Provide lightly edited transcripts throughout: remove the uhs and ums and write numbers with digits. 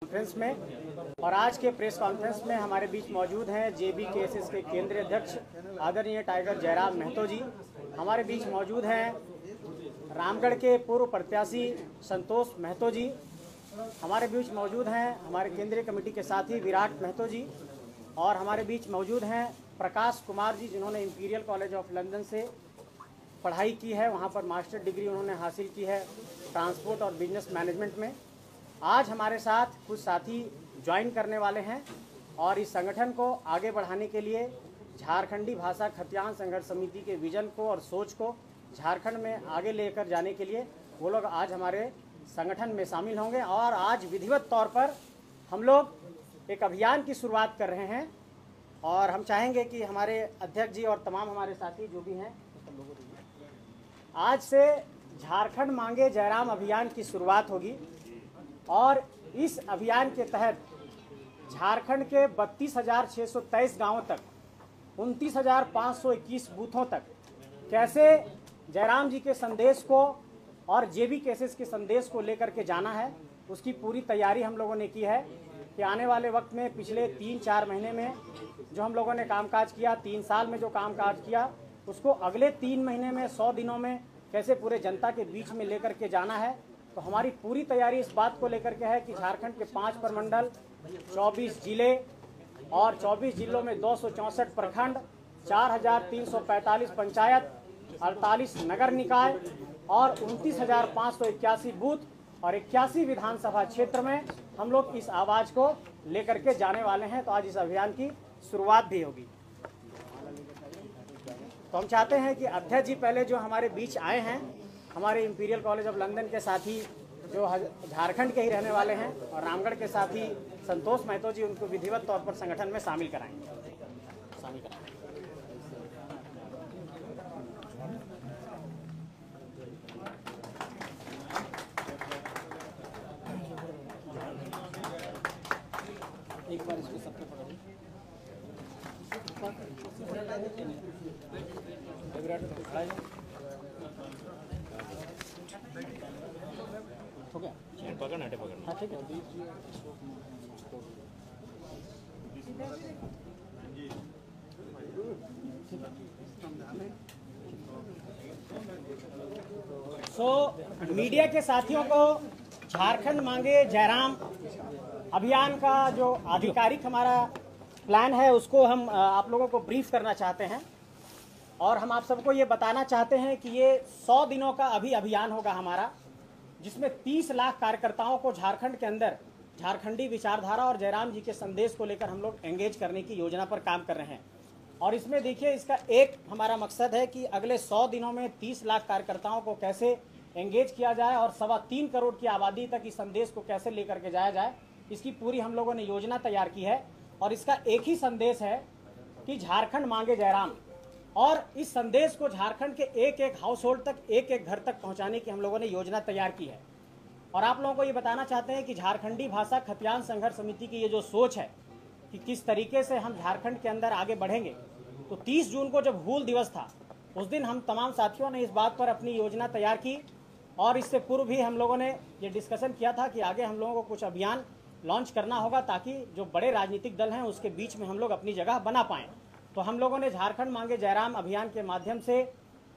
Conference में। और आज के प्रेस कॉन्फ्रेंस में हमारे बीच मौजूद हैं JBKSS के केंद्रीय अध्यक्ष आदरणीय टाइगर जयराम महतो जी। हमारे बीच मौजूद हैं रामगढ़ के पूर्व प्रत्याशी संतोष महतो जी। हमारे बीच मौजूद हैं हमारे केंद्रीय कमेटी के साथी विराट महतो जी। और हमारे बीच मौजूद हैं प्रकाश कुमार जी, जिन्होंने इंपीरियल कॉलेज ऑफ लंदन से पढ़ाई की है, वहाँ पर मास्टर डिग्री उन्होंने हासिल की है ट्रांसपोर्ट और बिजनेस मैनेजमेंट में। आज हमारे साथ कुछ साथी ज्वाइन करने वाले हैं और इस संगठन को आगे बढ़ाने के लिए झारखंडी भाषा खतियान संघर्ष समिति के विजन को और सोच को झारखंड में आगे लेकर जाने के लिए वो लोग आज हमारे संगठन में शामिल होंगे। और आज विधिवत तौर पर हम लोग एक अभियान की शुरुआत कर रहे हैं और हम चाहेंगे कि हमारे अध्यक्ष जी और तमाम हमारे साथी जो भी हैं आज से झारखंड मांगे जयराम अभियान की शुरुआत होगी। और इस अभियान के तहत झारखंड के 32,623 गांवों तक 29,521 बूथों तक कैसे जयराम जी के संदेश को और JBKSS के संदेश को लेकर के जाना है, उसकी पूरी तैयारी हम लोगों ने की है कि आने वाले वक्त में पिछले 3-4 महीने में जो हम लोगों ने कामकाज किया, 3 साल में जो कामकाज किया, उसको अगले 3 महीने में 100 दिनों में कैसे पूरे जनता के बीच में लेकर के जाना है। तो हमारी पूरी तैयारी इस बात को लेकर के है कि झारखंड के 5 प्रमंडल, 24 जिले और 24 जिलों में 264 प्रखंड, 4,345 पंचायत, 48 नगर निकाय और 29,581 बूथ और 81 विधानसभा क्षेत्र में हम लोग इस आवाज़ को लेकर के जाने वाले हैं। तो आज इस अभियान की शुरुआत भी होगी। तो हम चाहते हैं कि अध्यक्ष जी पहले जो हमारे बीच आए हैं, हमारे इंपीरियल कॉलेज ऑफ लंदन के साथी जो झारखंड के ही रहने वाले हैं और रामगढ़ के साथी संतोष महतो जी, उनको विधिवत तौर पर संगठन में शामिल कराएंगे। एक बार इसको सबको पकड़ हो गया, पकड़ना है, पकड़ना। हाँ ठीक है। मीडिया के साथियों को झारखंड मांगे जयराम अभियान का जो आधिकारिक हमारा प्लान है उसको हम आप लोगों को ब्रीफ करना चाहते हैं। और हम आप सबको ये बताना चाहते हैं कि ये 100 दिनों का अभियान होगा हमारा, जिसमें 30 लाख कार्यकर्ताओं को झारखंड के अंदर झारखंडी विचारधारा और जयराम जी के संदेश को लेकर हम लोग एंगेज करने की योजना पर काम कर रहे हैं। और इसमें देखिए, इसका एक हमारा मकसद है कि अगले 100 दिनों में 30 लाख कार्यकर्ताओं को कैसे एंगेज किया जाए और 3.25 करोड़ की आबादी तक इस संदेश को कैसे लेकर के जाया जाए, इसकी पूरी हम लोगों ने योजना तैयार की है। और इसका एक ही संदेश है कि झारखंड मांगे जयराम। और इस संदेश को झारखंड के एक हाउस होल्ड तक, एक घर तक पहुंचाने की हम लोगों ने योजना तैयार की है। और आप लोगों को ये बताना चाहते हैं कि झारखंडी भाषा खतियान संघर्ष समिति की ये जो सोच है कि किस तरीके से हम झारखंड के अंदर आगे बढ़ेंगे, तो 30 जून को जब हूल दिवस था, उस दिन हम तमाम साथियों ने इस बात पर अपनी योजना तैयार की। और इससे पूर्व भी हम लोगों ने ये डिस्कशन किया था कि आगे हम लोगों को कुछ अभियान लॉन्च करना होगा ताकि जो बड़े राजनीतिक दल हैं उसके बीच में हम लोग अपनी जगह बना पाएं। तो हम लोगों ने झारखंड मांगे जयराम अभियान के माध्यम से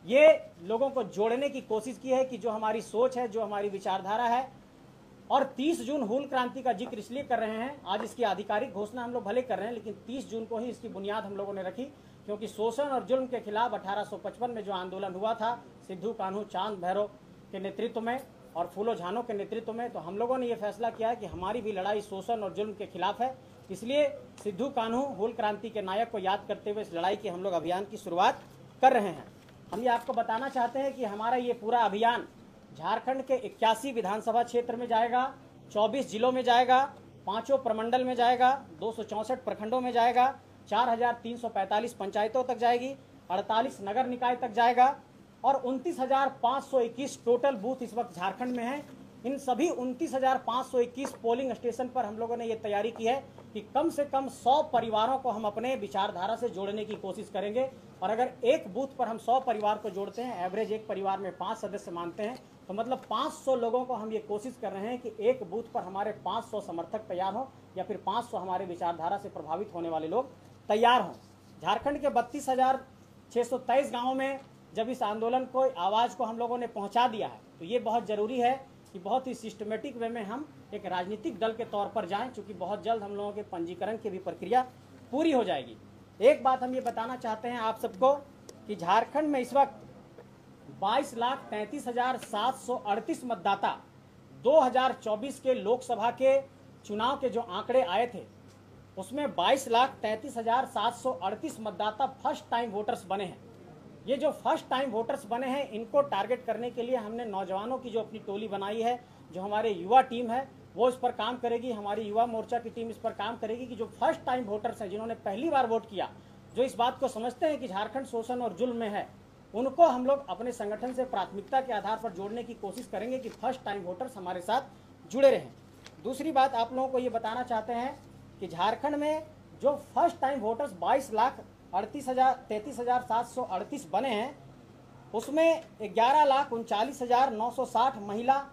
ये लोगों को जोड़ने की कोशिश की है कि जो हमारी सोच है, जो हमारी विचारधारा है। और 30 जून हूल क्रांति का जिक्र इसलिए कर रहे हैं, आज इसकी आधिकारिक घोषणा हम लोग भले कर रहे हैं, लेकिन 30 जून को ही इसकी बुनियाद हम लोगों ने रखी, क्योंकि शोषण और जुल्म के खिलाफ 1855 में जो आंदोलन हुआ था सिद्धू कान्हू चांद भैरव के नेतृत्व में और फूलो झानो के नेतृत्व में, तो हम लोगों ने ये फैसला किया है कि हमारी भी लड़ाई शोषण और जुल्म के खिलाफ है। इसलिए सिद्धू कान्हू हूल क्रांति के नायक को याद करते हुए इस लड़ाई की हम लोग अभियान की शुरुआत कर रहे हैं। हम ये आपको बताना चाहते हैं कि हमारा ये पूरा अभियान झारखंड के 81 विधानसभा क्षेत्र में जाएगा, 24 जिलों में जाएगा, 5 प्रमंडल में जाएगा, 264 प्रखंडों में जाएगा, 4,345 पंचायतों तक जाएगी, 48 नगर निकाय तक जाएगा और 29,521 टोटल बूथ इस वक्त झारखंड में हैं। इन सभी 29,521 पोलिंग स्टेशन पर हम लोगों ने ये तैयारी की है कि कम से कम 100 परिवारों को हम अपने विचारधारा से जोड़ने की कोशिश करेंगे। और अगर एक बूथ पर हम 100 परिवार को जोड़ते हैं, एवरेज एक परिवार में 5 सदस्य मानते हैं, तो मतलब 500 लोगों को हम ये कोशिश कर रहे हैं कि एक बूथ पर हमारे 500 समर्थक तैयार हों या फिर 500 हमारे विचारधारा से प्रभावित होने वाले लोग तैयार हों। झारखंड के 32,623 गाँवों में जब इस आंदोलन को आवाज़ को हम लोगों ने पहुंचा दिया है तो ये बहुत ज़रूरी है कि बहुत ही सिस्टमेटिक वे में हम एक राजनीतिक दल के तौर पर जाएं, क्योंकि बहुत जल्द हम लोगों के पंजीकरण की भी प्रक्रिया पूरी हो जाएगी। एक बात हम ये बताना चाहते हैं आप सबको कि झारखंड में इस वक्त 22,33,738 मतदाता 2024 के लोकसभा के चुनाव के जो आंकड़े आए थे उसमें 22,33,738 मतदाता फर्स्ट टाइम वोटर्स बने हैं। ये जो फर्स्ट टाइम वोटर्स बने हैं इनको टारगेट करने के लिए हमने नौजवानों की जो अपनी टोली बनाई है, जो हमारे युवा टीम है वो इस पर काम करेगी, हमारी युवा मोर्चा की टीम इस पर काम करेगी कि जो फर्स्ट टाइम वोटर्स हैं, जिन्होंने पहली बार वोट किया, जो इस बात को समझते हैं कि झारखंड शोषण और जुल्म में है, उनको हम लोग अपने संगठन से प्राथमिकता के आधार पर जोड़ने की कोशिश करेंगे कि फर्स्ट टाइम वोटर्स हमारे साथ जुड़े रहें। दूसरी बात आप लोगों को ये बताना चाहते हैं कि झारखंड में जो फर्स्ट टाइम वोटर्स 22,33,738 बने हैं उसमें 11,39,960 महिला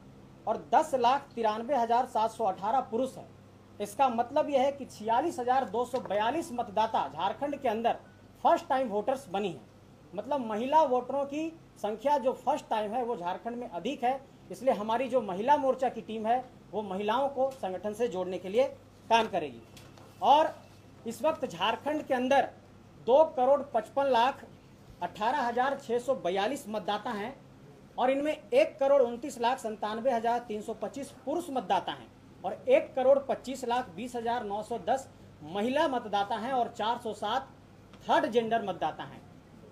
और 10,93,718 पुरुष है। इसका मतलब यह है कि 46,242 मतदाता झारखंड के अंदर फर्स्ट टाइम वोटर्स बनी है। मतलब महिला वोटरों की संख्या जो फर्स्ट टाइम है वो झारखंड में अधिक है। इसलिए हमारी जो महिला मोर्चा की टीम है वो महिलाओं को संगठन से जोड़ने के लिए काम करेगी। और इस वक्त झारखंड के अंदर 2,55,18,642 मतदाता हैं और इनमें 1,29,97,325 पुरुष मतदाता हैं और 1,25,20,910 महिला मतदाता हैं और 407 थर्ड जेंडर मतदाता हैं।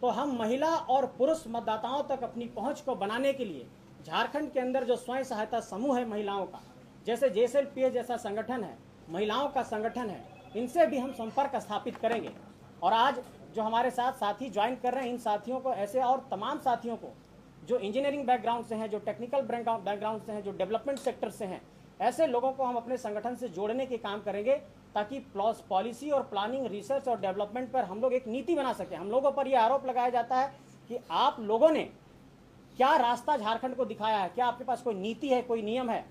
तो हम महिला और पुरुष मतदाताओं तक अपनी पहुंच को बनाने के लिए झारखंड के अंदर जो स्वयं सहायता समूह है महिलाओं का, जैसे JSLPA जैसा संगठन है, महिलाओं का संगठन है, इनसे भी हम संपर्क स्थापित करेंगे। और आज जो हमारे साथ साथी ज्वाइन कर रहे हैं, इन साथियों को ऐसे और तमाम साथियों को जो इंजीनियरिंग बैकग्राउंड से हैं, जो टेक्निकल बैकग्राउंड से हैं, जो डेवलपमेंट सेक्टर से हैं, ऐसे लोगों को हम अपने संगठन से जोड़ने के काम करेंगे ताकि पॉलिसी और प्लानिंग, रिसर्च और डेवलपमेंट पर हम लोग एक नीति बना सकें। हम लोगों पर यह आरोप लगाया जाता है कि आप लोगों ने क्या रास्ता झारखंड को दिखाया है, क्या आपके पास कोई नीति है, कोई नियम है।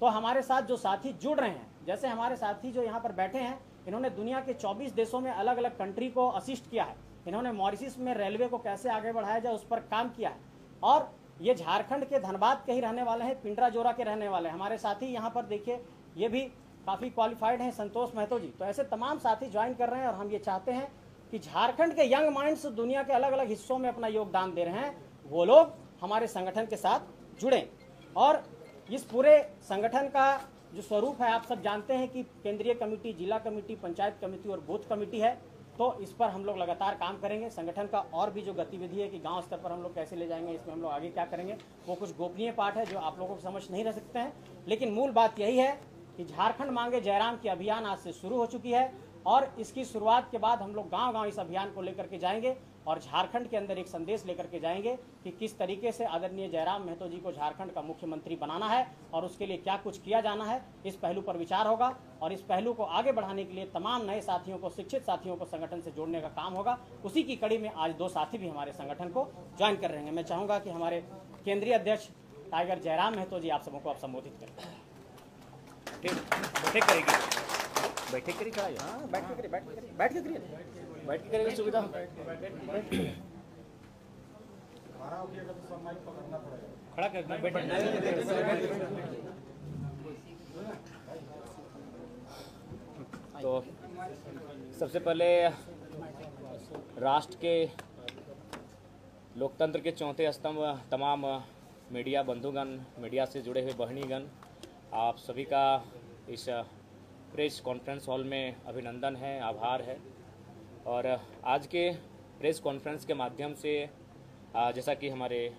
तो हमारे साथ जो साथी जुड़ रहे हैं, जैसे हमारे साथी जो यहाँ पर बैठे हैं, इन्होंने दुनिया के 24 देशों में अलग अलग कंट्री को असिस्ट किया है। इन्होंने मॉरिशस में रेलवे को कैसे आगे बढ़ाया जाए उस पर काम किया है। और ये झारखंड के धनबाद के ही रहने वाले हैं, पिंडरा जोरा के रहने वाले हैं। हमारे साथी यहाँ पर देखिए ये भी काफ़ी क्वालिफाइड हैं, संतोष महतो जी। तो ऐसे तमाम साथी ज्वाइन कर रहे हैं और हम ये चाहते हैं कि झारखंड के यंग माइंड्स दुनिया के अलग अलग हिस्सों में अपना योगदान दे रहे हैं, वो लोग हमारे संगठन के साथ जुड़ें। और इस पूरे संगठन का जो स्वरूप है आप सब जानते हैं कि केंद्रीय कमेटी, जिला कमेटी, पंचायत कमेटी और बूथ कमेटी है। तो इस पर हम लोग लगातार काम करेंगे। संगठन का और भी जो गतिविधि है कि गांव स्तर पर हम लोग कैसे ले जाएंगे, इसमें हम लोग आगे क्या करेंगे, वो कुछ गोपनीय पार्ट है जो आप लोगों को समझ नहीं रह सकते हैं। लेकिन मूल बात यही है कि झारखंड मांगे जयराम की अभियान आज से शुरू हो चुकी है और इसकी शुरुआत के बाद हम लोग गांव-गांव इस अभियान को लेकर के जाएंगे और झारखंड के अंदर एक संदेश लेकर के जाएंगे कि किस तरीके से आदरणीय जयराम महतो जी को झारखंड का मुख्यमंत्री बनाना है और उसके लिए क्या कुछ किया जाना है। इस पहलू पर विचार होगा और इस पहलू को आगे बढ़ाने के लिए तमाम नए साथियों को, शिक्षित साथियों को संगठन से जोड़ने का काम होगा। उसी की कड़ी में आज 2 साथी भी हमारे संगठन को ज्वाइन कर रहे हैं। मैं चाहूँगा कि हमारे केंद्रीय अध्यक्ष टाइगर जयराम महतो जी आप सबों को आप संबोधित करें। बैठे करिए, हाँ, बैठ के करिए सुविधा। खड़ा करना, तो सबसे पहले राष्ट्र के लोकतंत्र के चौथे स्तंभ तमाम मीडिया बंधुगण, मीडिया से जुड़े हुए बहनीगण, आप सभी का इस प्रेस कॉन्फ्रेंस हॉल में अभिनंदन है, आभार है। और आज के प्रेस कॉन्फ्रेंस के माध्यम से जैसा कि हमारे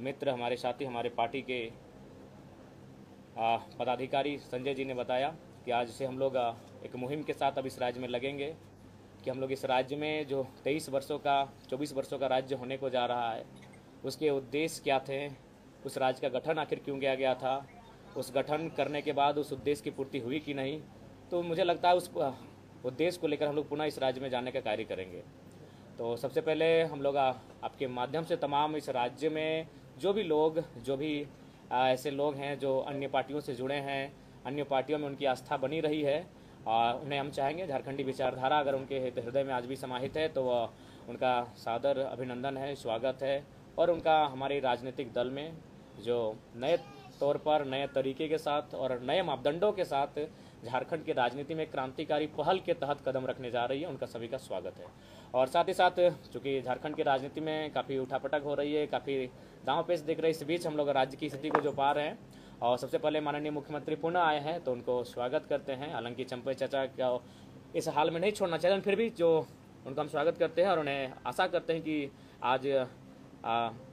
मित्र, हमारे साथी, हमारे पार्टी के पदाधिकारी संजय जी ने बताया कि आज से हम लोग एक मुहिम के साथ अब इस राज्य में लगेंगे कि हम लोग इस राज्य में जो 24 वर्षों का राज्य होने को जा रहा है, उसके उद्देश्य क्या थे, उस राज्य का गठन आखिर क्यों किया गया था, उस गठन करने के बाद उस उद्देश्य की पूर्ति हुई कि नहीं। तो मुझे लगता है उस उद्देश्य को लेकर हम लोग पुनः इस राज्य में जाने का कार्य करेंगे। तो सबसे पहले हम लोग आपके माध्यम से तमाम इस राज्य में जो भी लोग, जो भी ऐसे लोग हैं जो अन्य पार्टियों से जुड़े हैं, अन्य पार्टियों में उनकी आस्था बनी रही है। उन्हें हम चाहेंगे, झारखंडी विचारधारा अगर उनके हृदय में आज भी समाहित है तो उनका सादर अभिनंदन है, स्वागत है। और उनका हमारे राजनीतिक दल में जो नए तौर पर, नए तरीके के साथ और नए मापदंडों के साथ झारखंड की राजनीति में क्रांतिकारी पहल के तहत कदम रखने जा रही है, उनका सभी का स्वागत है। और साथ ही साथ चूँकि झारखंड की राजनीति में काफ़ी उठापटक हो रही है, काफ़ी दांव पेच दिख रही है, इस बीच हम लोग राज्य की स्थिति को जो पा रहे हैं, और सबसे पहले माननीय मुख्यमंत्री पुनः आए हैं तो उनको स्वागत करते हैं। हालांकि चंपई चाचा का इस हाल में नहीं छोड़ना चाहिए, फिर भी जो उनका हम स्वागत करते हैं और उन्हें आशा करते हैं कि आज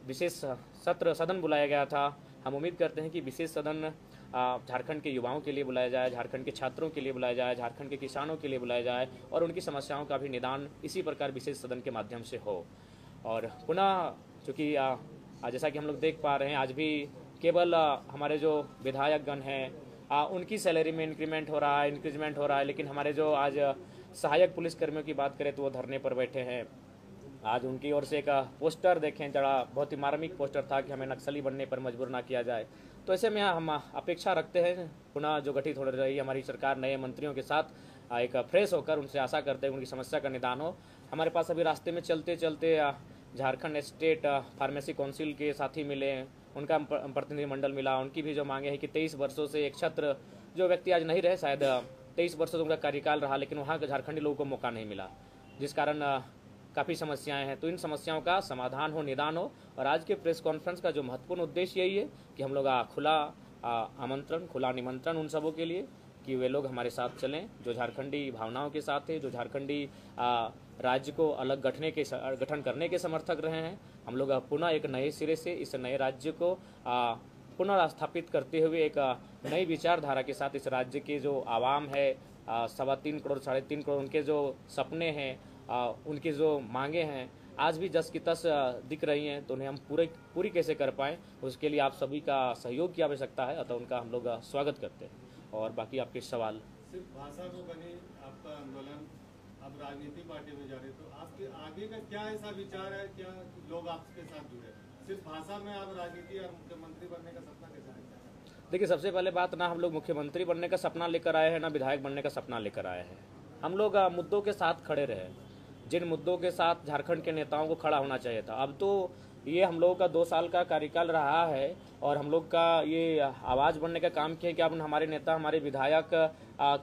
विशेष सदन बुलाया गया था। हम उम्मीद करते हैं कि विशेष सदन झारखंड के युवाओं के लिए बुलाया जाए, झारखंड के छात्रों के लिए बुलाया जाए, झारखंड के किसानों के लिए बुलाया जाए और उनकी समस्याओं का भी निदान इसी प्रकार विशेष सदन के माध्यम से हो। और पुनः चूँकि जैसा कि हम लोग देख पा रहे हैं, आज भी केवल हमारे जो विधायकगण हैं उनकी सैलरी में इंक्रीमेंट हो रहा है, इंक्रीजमेंट हो रहा है, लेकिन हमारे जो आज सहायक पुलिसकर्मियों की बात करें तो वो धरने पर बैठे हैं। आज उनकी ओर से एक पोस्टर देखें, जरा बहुत ही मार्मिक पोस्टर था कि हमें नक्सली बनने पर मजबूर ना किया जाए। तो ऐसे में हम अपेक्षा रखते हैं पुनः जो गठित हो रही है हमारी सरकार नए मंत्रियों के साथ एक फ्रेश होकर उनसे आशा करते हैं उनकी समस्या का निदान हो। हमारे पास अभी रास्ते में चलते चलते झारखंड स्टेट फार्मेसी काउंसिल के साथी मिले, उनका प्रतिनिधिमंडल मिला। उनकी भी जो मांगे हैं कि 23 वर्षों से एक छात्र जो व्यक्ति आज नहीं रहे, शायद 23 वर्षों से उनका कार्यकाल रहा, लेकिन वहाँ के झारखंडी लोगों को मौका नहीं मिला, जिस कारण काफ़ी समस्याएं हैं। तो इन समस्याओं का समाधान हो, निदान हो। और आज के प्रेस कॉन्फ्रेंस का जो महत्वपूर्ण उद्देश्य यही है कि हम लोग खुला आमंत्रण, खुला निमंत्रण उन सबों के लिए कि वे लोग हमारे साथ चलें जो झारखंडी भावनाओं के साथ है, जो झारखंडी राज्य को अलग गठन करने के समर्थक रहे हैं। हम लोग पुनः एक नए सिरे से इस नए राज्य को पुनः स्थापित करते हुए एक नई विचारधारा के साथ इस राज्य के जो आवाम है 3.25 करोड़ 3.5 करोड़ उनके जो सपने हैं, उनकी जो मांगे हैं आज भी जस की तस दिख रही हैं, तो उन्हें हम पूरी कैसे कर पाएँ, उसके लिए आप सभी का सहयोग की आवश्यकता है। अतः उनका हम लोग स्वागत करते हैं। और बाकी आपके सवाल। सिर्फ भाषा को बने आपका आंदोलन, अब राजनीतिक पार्टी में जा रहे, तो आपके आगे का क्या ऐसा विचार है, क्या लोग आपके साथ जुड़े? सिर्फ भाषा में आप राजनीति और मुख्यमंत्री बनने का सपना कैसा है? देखिए, सबसे पहले बात, ना हम लोग मुख्यमंत्री बनने का सपना लेकर आए हैं, ना विधायक बनने का सपना लेकर आए हैं। हम लोग मुद्दों के साथ खड़े रहे, जिन मुद्दों के साथ झारखंड के नेताओं को खड़ा होना चाहिए था। अब तो ये हम लोगों का 2 साल का कार्यकाल रहा है और हम लोग का ये आवाज़ बनने का काम किया कि अब हमारे नेता, हमारे विधायक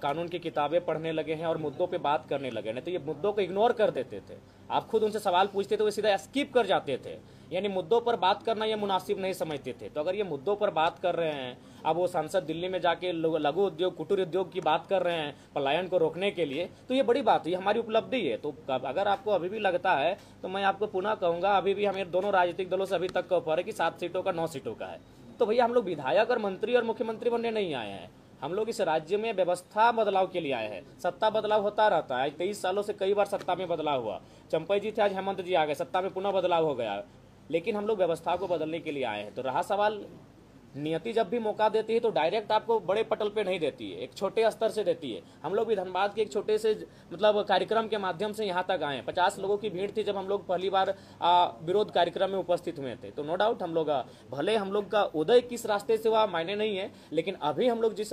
कानून की किताबें पढ़ने लगे हैं और मुद्दों पे बात करने लगे। नहीं तो ये मुद्दों को इग्नोर कर देते थे, आप खुद उनसे सवाल पूछते तो वो सीधा स्किप कर जाते थे, यानी मुद्दों पर बात करना ये मुनासिब नहीं समझते थे। तो अगर ये मुद्दों पर बात कर रहे हैं, अब वो सांसद दिल्ली में जाके लघु उद्योग, कुटीर उद्योग की बात कर रहे हैं पलायन को रोकने के लिए, तो ये बड़ी बात है, ये हमारी उपलब्धि है। तो अगर आपको अभी भी लगता है तो मैं आपको पुनः कहूँगा, अभी भी हमें दोनों राजनीतिक दलों से अभी तक का ऑफर है कि 7 सीटों का 9 सीटों का है। तो भैया हम लोग विधायक और मंत्री और मुख्यमंत्री बनने नहीं आए हैं, हम लोग इस राज्य में व्यवस्था बदलाव के लिए आए हैं। सत्ता बदलाव होता रहता है, आज 23 सालों से कई बार सत्ता में बदलाव हुआ। चंपई जी थे, आज हेमंत जी आ गए, सत्ता में पुनः बदलाव हो गया, लेकिन हम लोग व्यवस्था को बदलने के लिए आए हैं। तो रहा सवाल, नियति जब भी मौका देती है तो डायरेक्ट आपको बड़े पटल पे नहीं देती है, एक छोटे स्तर से देती है। हम लोग भी धनबाद के एक छोटे से कार्यक्रम के माध्यम से यहाँ तक आए। 50 लोगों की भीड़ थी जब हम लोग पहली बार विरोध कार्यक्रम में उपस्थित हुए थे। तो नो डाउट हम लोग भले हम लोग का उदय किस रास्ते से हुआ मायने नहीं है, लेकिन अभी हम लोग जिस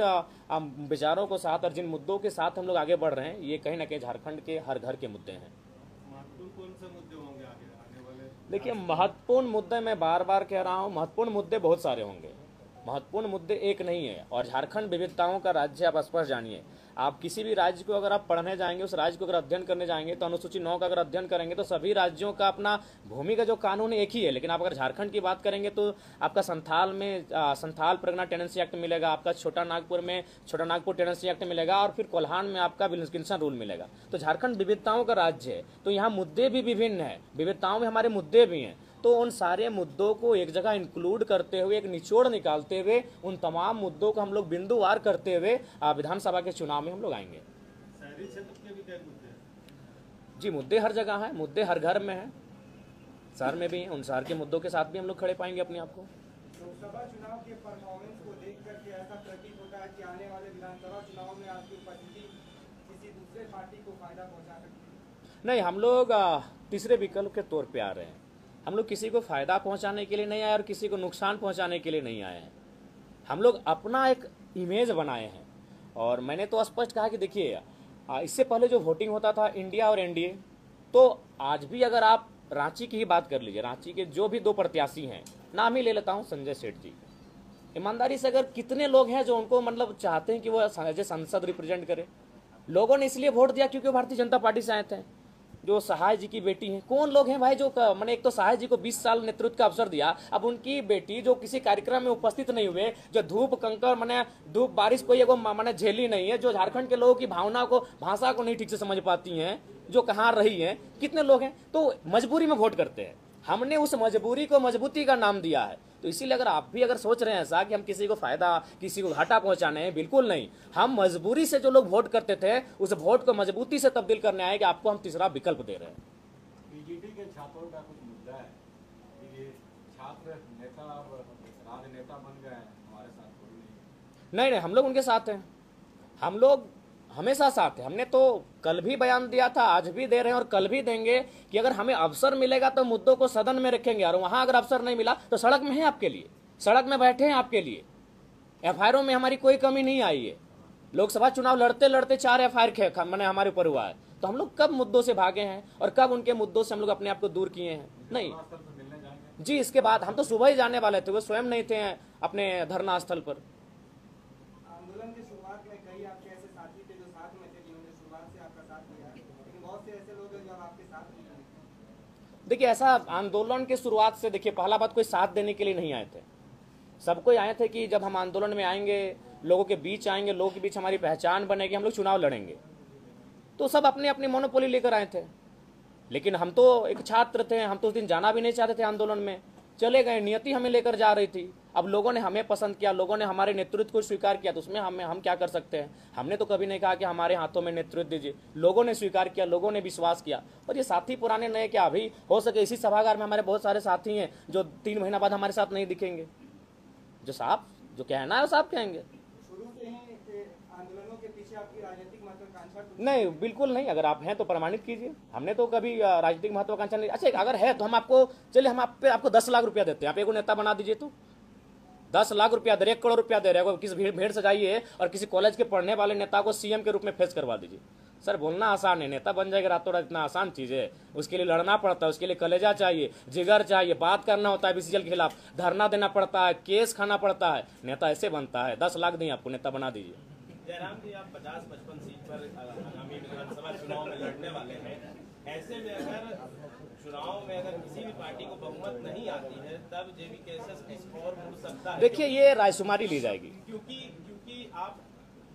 विचारों को साथ और जिन मुद्दों के साथ हम लोग आगे बढ़ रहे हैं, ये कहीं ना कहीं झारखंड के हर घर के मुद्दे हैं। कौन से मुद्दे होंगे आने वाले? देखिए, महत्वपूर्ण मुद्दे, मैं बार बार कह रहा हूँ, महत्वपूर्ण मुद्दे बहुत सारे होंगे, महत्वपूर्ण मुद्दे एक नहीं है। और झारखंड विविधताओं का राज्य, आप स्पष्ट जानिए। आप किसी भी राज्य को अगर आप पढ़ने जाएंगे, उस राज्य को अगर अध्ययन करने जाएंगे, तो अनुसूची 9 का अगर अध्ययन करेंगे तो सभी राज्यों का अपना भूमि का जो कानून है एक ही है। लेकिन आप अगर झारखंड की बात करेंगे तो आपका संथाल में संथाल परगना टेनेंसी एक्ट मिलेगा, आपका छोटा नागपुर में छोटा नागपुर टेनेंसी एक्ट मिलेगा, और फिर कोल्हान में आपका विल्किंसन रूल मिलेगा। तो झारखंड विविधताओं का राज्य है, तो यहाँ मुद्दे भी विभिन्न है, विविधताओं में हमारे मुद्दे भी हैं। तो उन सारे मुद्दों को एक जगह इंक्लूड करते हुए, एक निचोड़ निकालते हुए, उन तमाम मुद्दों को हम लोग बिंदुवार करते हुए विधानसभा के चुनाव में हम लोग आएंगे। शहरी क्षेत्र के भी कई मुद्दे हैं। जी, मुद्दे हर जगह हैं, मुद्दे हर घर में हैं, शहर में भी हैं। उन शहर के मुद्दों के साथ भी हम लोग खड़े पाएंगे अपने आप को। लोकसभा चुनाव के परफॉर्मेंस को देख करके ऐसा प्रतीत होता है कि आने वाले विधानसभा चुनाव में आपकी उपस्थिति किसी दूसरे पार्टी को फायदा पहुंचा सकती है? नहीं, हम लोग तीसरे विकल्प के तौर पे आ रहे हैं। हम लोग किसी को फायदा पहुंचाने के लिए नहीं आए और किसी को नुकसान पहुंचाने के लिए नहीं आए हैं। हम लोग अपना एक इमेज बनाए हैं। और मैंने तो स्पष्ट कहा कि देखिए, इससे पहले जो वोटिंग होता था इंडिया और एनडीए, तो आज भी अगर आप रांची की ही बात कर लीजिए, रांची के जो भी 2 प्रत्याशी हैं, नाम ही ले लेता हूं, संजय सेठ जी, ईमानदारी से अगर कितने लोग हैं जो उनको मतलब चाहते हैं कि वो एज ए सांसद रिप्रेजेंट करे। लोगों ने इसलिए वोट दिया क्योंकि वो भारतीय जनता पार्टी से आए थे। जो सहाय जी की बेटी हैं, कौन लोग हैं भाई जो मैंने, एक तो सहाय जी को 20 साल नेतृत्व का अवसर दिया, अब उनकी बेटी जो किसी कार्यक्रम में उपस्थित नहीं हुए, जो धूप कंकर मैंने धूप बारिश कोई एगो मैंने झेली नहीं है, जो झारखंड के लोगों की भावना को, भाषा को नहीं ठीक से समझ पाती हैं, जो कहाँ रही हैं, कितने लोग हैं, तो मजबूरी में वोट करते हैं। हमने उस मजबूरी को मजबूती का नाम दिया है। तो इसीलिए अगर आप भी अगर सोच रहे हैं ऐसा कि हम किसी को फायदा, किसी को घाटा पहुंचाने हैं, बिल्कुल नहीं। हम मजबूरी से जो लोग वोट करते थे, उस वोट को मजबूती से तब्दील करने आए कि आपको हम तीसरा विकल्प दे रहे हैं। बीजेपी के छात्रों का कुछ मुद्दा है कि ये छात्र नेता और राजनेता बन गए हैं, हमारे साथ कोई नहीं। नहीं, हम लोग उनके साथ हैं, हम लोग हमेशा साथ हैं। हमने तो कल भी बयान दिया था, आज भी दे रहे हैं और कल भी देंगे कि अगर हमें अवसर मिलेगा तो मुद्दों को सदन में रखेंगे, और वहां अगर अवसर नहीं मिला तो सड़क में है आपके लिए, सड़क में बैठे हैं आपके लिए। एफआईआर में हमारी कोई कमी नहीं आई है। लोकसभा चुनाव लड़ते लड़ते 4 एफआईआर मैंने हमारे ऊपर हुआ है, तो हम लोग कब मुद्दों से भागे हैं और कब उनके मुद्दों से हम लोग अपने आप को दूर किए हैं? नहीं जी, इसके बाद हम तो सुबह ही जाने वाले थे, वो स्वयं नहीं थे अपने धरना स्थल पर। आंदोलन की शुरुआत में कई आपके ऐसे साथी थे जो साथ में थे, जिन्होंने शुरुआत से आपका साथ दिया, लेकिन बहुत से ऐसे लोग हैं जो अब आपके साथ नहीं हैं। देखिए, ऐसा आंदोलन की शुरुआत से, देखिए पहला बात, कोई साथ देने के लिए नहीं आए थे। सब कोई आए थे कि जब हम आंदोलन में आएंगे, लोगों के बीच आएंगे, लोगों के बीच हमारी पहचान बनेगी, हम लोग चुनाव लड़ेंगे, तो सब अपने अपनी मोनोपोली लेकर आए थे। लेकिन हम तो एक छात्र थे, हम तो उस दिन जाना भी नहीं चाहते थे आंदोलन में, चले गए, नियति हमें लेकर जा रही थी। अब लोगों ने हमें पसंद किया, लोगों ने हमारे नेतृत्व को स्वीकार किया, तो उसमें हम क्या कर सकते हैं? हमने तो कभी नहीं कहा कि हमारे हाथों में नेतृत्व दीजिए। लोगों ने स्वीकार किया, लोगों ने विश्वास किया। और ये साथी पुराने नए क्या, अभी हो सके इसी सभागार में हमारे बहुत सारे साथी हैं जो 3 महीना बाद हमारे साथ नहीं दिखेंगे। जो साफ जो कहना है वो साफ कहेंगे। शुरू से ही आंदोलनों के पीछे आपकी राजनीतिक महत्वाकांक्षा नहीं, बिल्कुल नहीं। अगर आप हैं तो प्रमाणित कीजिए। हमने तो कभी राजनीतिक महत्वाकांक्षा नहीं। अच्छा, अगर है तो हम आपको, चलिए हम आपको 10 लाख रुपया देते हैं, आप एक नेता बना दीजिए। तो 10 लाख रुपया दे रहे, 1 करोड़ रुपया दे रहे हैं, किसी भीड़ सजाइए और किसी कॉलेज के पढ़ने वाले नेता को सीएम के रूप में फेस करवा दीजिए। सर, बोलना आसान है, नेता बन जाएगा रातों रात, इतना आसान चीज है? उसके लिए लड़ना पड़ता है, उसके लिए कलेजा चाहिए, जिगर चाहिए, बात करना होता है बीसीसीएल के खिलाफ, धरना देना पड़ता है, केस खाना पड़ता है। नेता ऐसे बनता है? 10 लाख दें आपको, नेता बना दीजिए। जयराम जी, आप 50-55 सीट पर आगामी विधानसभा चुनाव में लड़ने वाले हैं। ऐसे में अगर चुनाव में अगर किसी भी पार्टी को बहुमत नहीं आती है, तब जेबी केसस और मुड़ सकता है। देखिए, ये रायशुमारी ली जाएगी, क्योंकि आप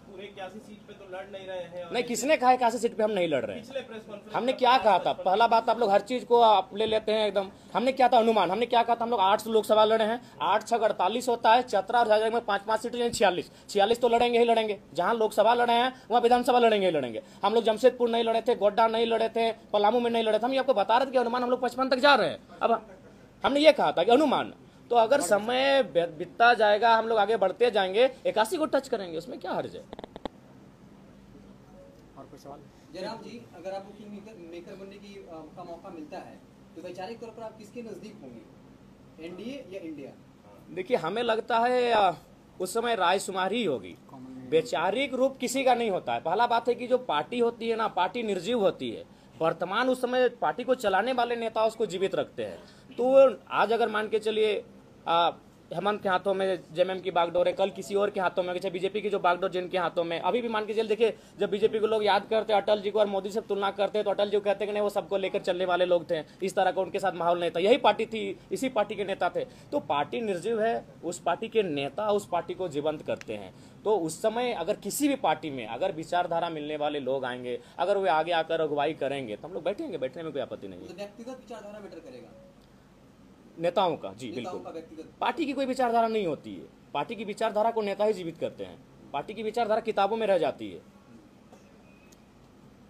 पूरे 81 सीट पे तो लड़ नहीं रहे हैं। नहीं, किसने कहा 81 सीट पे हम नहीं लड़ रहे हैं? पिछले प्रेस कॉन्फ्रेंस हमने क्या कहा था? पहला बात, आप लोग हर चीज को आप ले लेते हैं एकदम। हमने क्या था अनुमान? हमने क्या कहा था? हम लोग 8 लोकसभा लड़े हैं, 8 6 48 होता है, चतरा और झारखंड में 5-5 सीटें, यानी 46 तो लड़ेंगे ही लड़ेंगे। जहां लोकसभा लड़े हैं वहां विधानसभा लड़ेंगे ही लड़ेंगे। हम लोग जमशेदपुर नहीं लड़े थे, गोड्डा नहीं लड़े थे, पलामू में नहीं लड़े थे। हम ये आपको बता रहे थे कि अनुमान हम लोग 55 तक जा रहे हैं। अब हमने ये कहा था कि अनुमान, तो अगर समय बीतता जाएगा, हम लोग आगे बढ़ते जाएंगे, 81 को टच करेंगे, उसमें क्या हर्ज है? जयराम जी, अगर आपको किंग मेकर बनने का मौका मिलता है तो वैचारिक तौर पर आप किसके नजदीक होंगे, एनडीए या इंडिया? देखिए, हमें लगता है उस समय रायशुमारी ही होगी। वैचारिक रूप किसी का नहीं होता है। पहला बात है कि जो पार्टी होती है ना, पार्टी निर्जीव होती है। वर्तमान उस समय पार्टी को चलाने वाले नेता उसको जीवित रखते हैं। तो आज अगर मान के चलिए हेमंत के हाथों में जेएमएम की बागडोर है, कल किसी और के हाथों में, जैसे बीजेपी की जो बागडोर जिनके हाथों में, अभी भी मान के चलिए, देखिए जब बीजेपी को लोग याद करते हैं अटल जी को और मोदी से तुलना करते हैं, तो अटल जी को कहते हैं कि नहीं वो सबको लेकर चलने वाले लोग थे, इस तरह का उनके साथ माहौल नहीं था। यही पार्टी थी, इसी पार्टी के नेता थे। तो पार्टी निर्जीव है, उस पार्टी के नेता उस पार्टी को जीवंत करते हैं। तो उस समय अगर किसी भी पार्टी में अगर विचारधारा मिलने वाले लोग आएंगे, अगर वे आगे आकर अगुवाई करेंगे, तो हम लोग बैठेंगे, बैठने में कोई आपत्ति नहीं है। व्यक्तिगत विचारधारा मैटर करेगा नेताओं का? जी बिल्कुल। पार्टी की कोई विचारधारा नहीं होती है। पार्टी की विचारधारा को नेता ही जीवित करते हैं। पार्टी की विचारधारा किताबों में रह जाती है।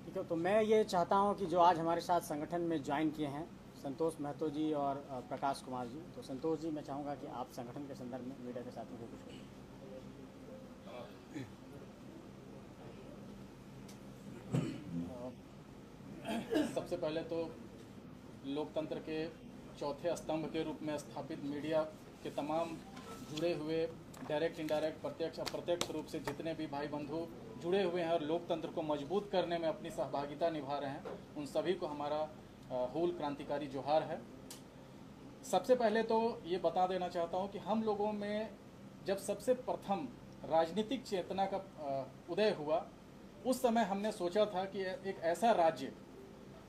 ठीक है, तो मैं ये चाहता हूं कि जो आज हमारे साथ संगठन में ज्वाइन किए हैं संतोष महतो जी और प्रकाश कुमार जी, तो संतोष जी, मैं चाहूँगा कि आप संगठन के संदर्भ में मीडिया के साथियों को कुछ करें। सबसे पहले तो लोकतंत्र के चौथे स्तंभ के रूप में स्थापित मीडिया के तमाम जुड़े हुए डायरेक्ट इंडायरेक्ट प्रत्यक्ष अप्रत्यक्ष रूप से जितने भी भाई बंधु जुड़े हुए हैं और लोकतंत्र को मजबूत करने में अपनी सहभागिता निभा रहे हैं, उन सभी को हमारा हूल क्रांतिकारी जोहार है। सबसे पहले तो ये बता देना चाहता हूँ कि हम लोगों में जब सबसे प्रथम राजनीतिक चेतना का उदय हुआ, उस समय हमने सोचा था कि एक ऐसा राज्य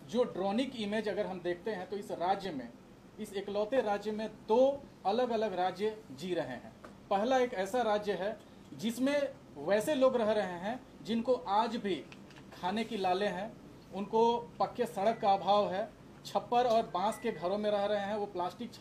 जो ड्रोनिक इमेज अगर हम देखते हैं तो इस राज्य में, इस इकलौते राज्य में दो अलग अलग राज्य जी रहे हैं। पहला एक ऐसा राज्य है जिसमें वैसे लोग रह रहे हैं जिनको आज भी खाने की लाले हैं, उनको पक्के सड़क का अभाव है, छप्पर और बांस के घरों में रह रहे हैं, वो प्लास्टिक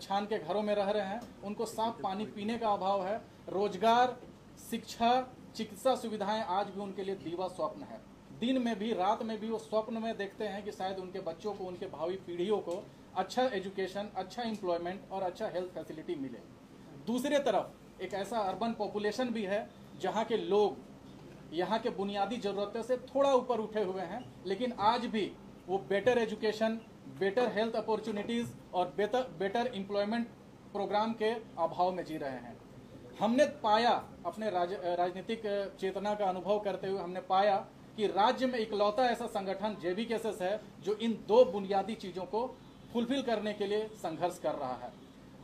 छान के घरों में रह रहे हैं, उनको साफ पानी पीने का अभाव है, रोजगार, शिक्षा, चिकित्सा सुविधाएं आज भी उनके लिए दीवा स्वप्न है। दिन में भी रात में भी वो स्वप्न में देखते हैं कि शायद उनके बच्चों को, उनके भावी पीढ़ियों को अच्छा एजुकेशन, अच्छा एम्प्लॉयमेंट और अच्छा हेल्थ फैसिलिटी मिले। दूसरी तरफ एक ऐसा अर्बन पॉपुलेशन भी है जहाँ के लोग यहाँ के बुनियादी ज़रूरतों से थोड़ा ऊपर उठे हुए हैं, लेकिन आज भी वो better education, better health opportunities और बेटर एम्प्लॉयमेंट प्रोग्राम के अभाव में जी रहे हैं। हमने पाया, अपने राजनीतिक चेतना का अनुभव करते हुए हमने पाया कि राज्य में इकलौता ऐसा संगठन JBKSS है जो इन दो बुनियादी चीज़ों को फुलफिल करने के लिए संघर्ष कर रहा है।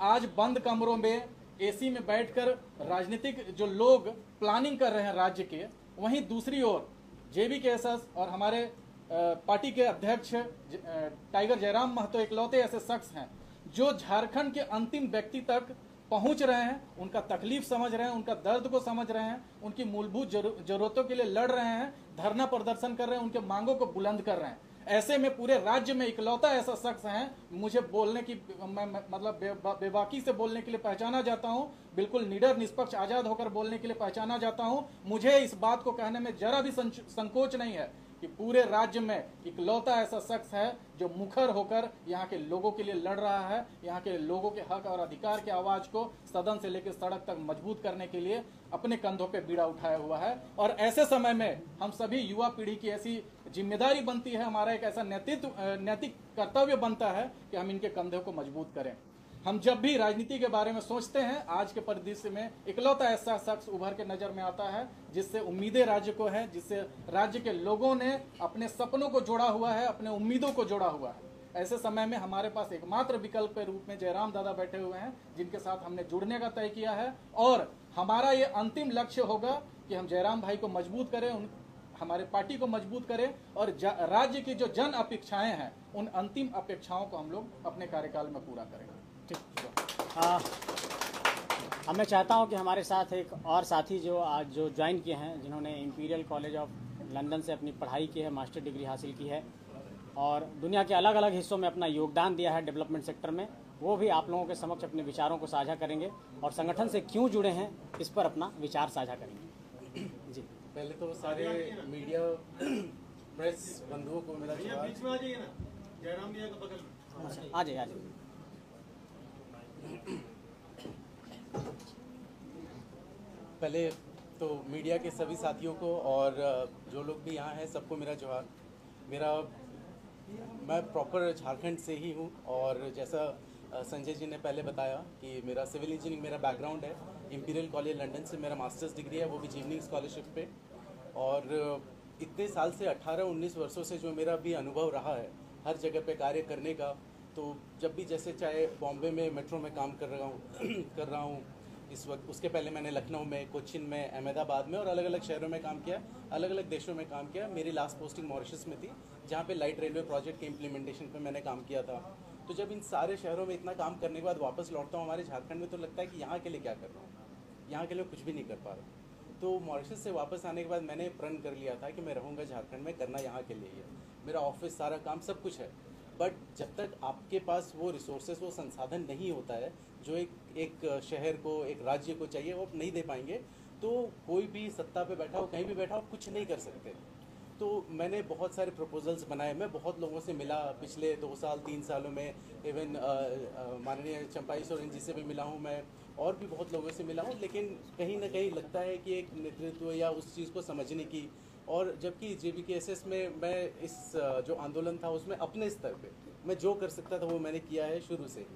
आज बंद कमरों में AC में बैठकर राजनीतिक जो लोग प्लानिंग कर रहे हैं राज्य के, वहीं दूसरी ओर JBKSS और हमारे पार्टी के अध्यक्ष टाइगर जयराम महतो इकलौते ऐसे शख्स हैं जो झारखंड के अंतिम व्यक्ति तक पहुंच रहे हैं, उनका तकलीफ समझ रहे हैं, उनका दर्द को समझ रहे हैं, उनकी मूलभूत जरूरतों के लिए लड़ रहे हैं, धरना प्रदर्शन कर रहे हैं, उनके मांगों को बुलंद कर रहे हैं। ऐसे में पूरे राज्य में इकलौता ऐसा शख्स है, मुझे बोलने की मतलब बेबाकी से बोलने के लिए पहचाना जाता हूं, बिल्कुल निडर, निष्पक्ष, आजाद होकर बोलने के लिए पहचाना जाता हूं। मुझे इस बात को कहने में जरा भी संकोच नहीं है कि पूरे राज्य में इकलौता ऐसा शख्स है जो मुखर होकर यहाँ के लोगों के लिए लड़ रहा है, यहाँ के लोगों के हक और अधिकार के आवाज को सदन से लेकर सड़क तक मजबूत करने के लिए अपने कंधों पे बीड़ा उठाया हुआ है। और ऐसे समय में हम सभी युवा पीढ़ी की ऐसी जिम्मेदारी बनती है, हमारा एक ऐसा नैतिक कर्तव्य बनता है कि हम इनके कंधों को मजबूत करें। हम जब भी राजनीति के बारे में सोचते हैं, आज के परिदृश्य में इकलौता ऐसा शख्स उभर के नजर में आता है जिससे उम्मीदें राज्य को है, जिससे राज्य के लोगों ने अपने सपनों को जोड़ा हुआ है, अपने उम्मीदों को जोड़ा हुआ है। ऐसे समय में हमारे पास एकमात्र विकल्प के रूप में जयराम दादा बैठे हुए हैं, जिनके साथ हमने जुड़ने का तय किया है। और हमारा ये अंतिम लक्ष्य होगा कि हम जयराम भाई को मजबूत करें, हमारे पार्टी को मजबूत करें और राज्य की जो जन अपेक्षाएं हैं, उन अंतिम अपेक्षाओं को हम लोग अपने कार्यकाल में पूरा करेंगे। अब मैं चाहता हूं कि हमारे साथ एक और साथी जो आज ज्वाइन किए हैं, जिन्होंने इंपीरियल कॉलेज ऑफ लंदन से अपनी पढ़ाई की है, मास्टर डिग्री हासिल की है और दुनिया के अलग अलग हिस्सों में अपना योगदान दिया है डेवलपमेंट सेक्टर में, वो भी आप लोगों के समक्ष अपने विचारों को साझा करेंगे और संगठन से क्यों जुड़े हैं इस पर अपना विचार साझा करेंगे। जी, पहले तो सारे मीडिया प्रेस बंधुओं को मेरा बीच में आ जाइए ना, जयराम भैया के बगल में आ जाइए। पहले तो मीडिया के सभी साथियों को और जो लोग भी यहाँ हैं सबको मेरा जोहार। मैं प्रॉपर झारखंड से ही हूँ और जैसा संजय जी ने पहले बताया कि मेरा सिविल इंजीनियरिंग मेरा बैकग्राउंड है। इंपीरियल कॉलेज लंदन से मेरा मास्टर्स डिग्री है, वो भी जीवनिंग स्कॉलरशिप पे। और इतने साल से 18-19 वर्षों से जो मेरा भी अनुभव रहा है हर जगह पे कार्य करने का, तो जब भी जैसे चाहे बॉम्बे में मेट्रो में काम कर रहा हूँ इस वक्त, उसके पहले मैंने लखनऊ में, कोचिन में, अहमदाबाद में और अलग अलग शहरों में काम किया, अलग अलग देशों में काम किया। मेरी लास्ट पोस्टिंग मॉरिशस में थी, जहाँ पे लाइट रेलवे प्रोजेक्ट के इम्प्लीमेंटेशन पे मैंने काम किया था। तो जब इन सारे शहरों में इतना काम करने के बाद वापस लौटता हूँ हमारे झारखंड में, तो लगता है कि यहाँ के लिए क्या कर रहा हूँ, यहाँ के लिए कुछ भी नहीं कर पा रहा। तो मॉरिशस से वापस आने के बाद मैंने प्रण कर लिया था कि मैं रहूँगा झारखंड में, करना यहाँ के लिए ही है। मेरा ऑफिस, सारा काम, सब कुछ है। बट जब तक आपके पास वो रिसोर्सेज, वो संसाधन नहीं होता है जो एक शहर को, एक राज्य को चाहिए, वो आप नहीं दे पाएंगे। तो कोई भी सत्ता पे बैठा हो, कहीं भी बैठा हो, कुछ नहीं कर सकते। तो मैंने बहुत सारे प्रपोजल्स बनाए, मैं बहुत लोगों से मिला पिछले 2 साल 3 सालों में। इवन माननीय चंपाई सोरेन जी से भी मिला हूँ मैं, और भी बहुत लोगों से मिला हूँ। लेकिन कहीं ना कहीं लगता है कि एक नेतृत्व या उस चीज़ को समझने की, और जबकि JBKSS में मैं इस जो आंदोलन था उसमें अपने स्तर पे मैं जो कर सकता था वो मैंने किया है शुरू से ही।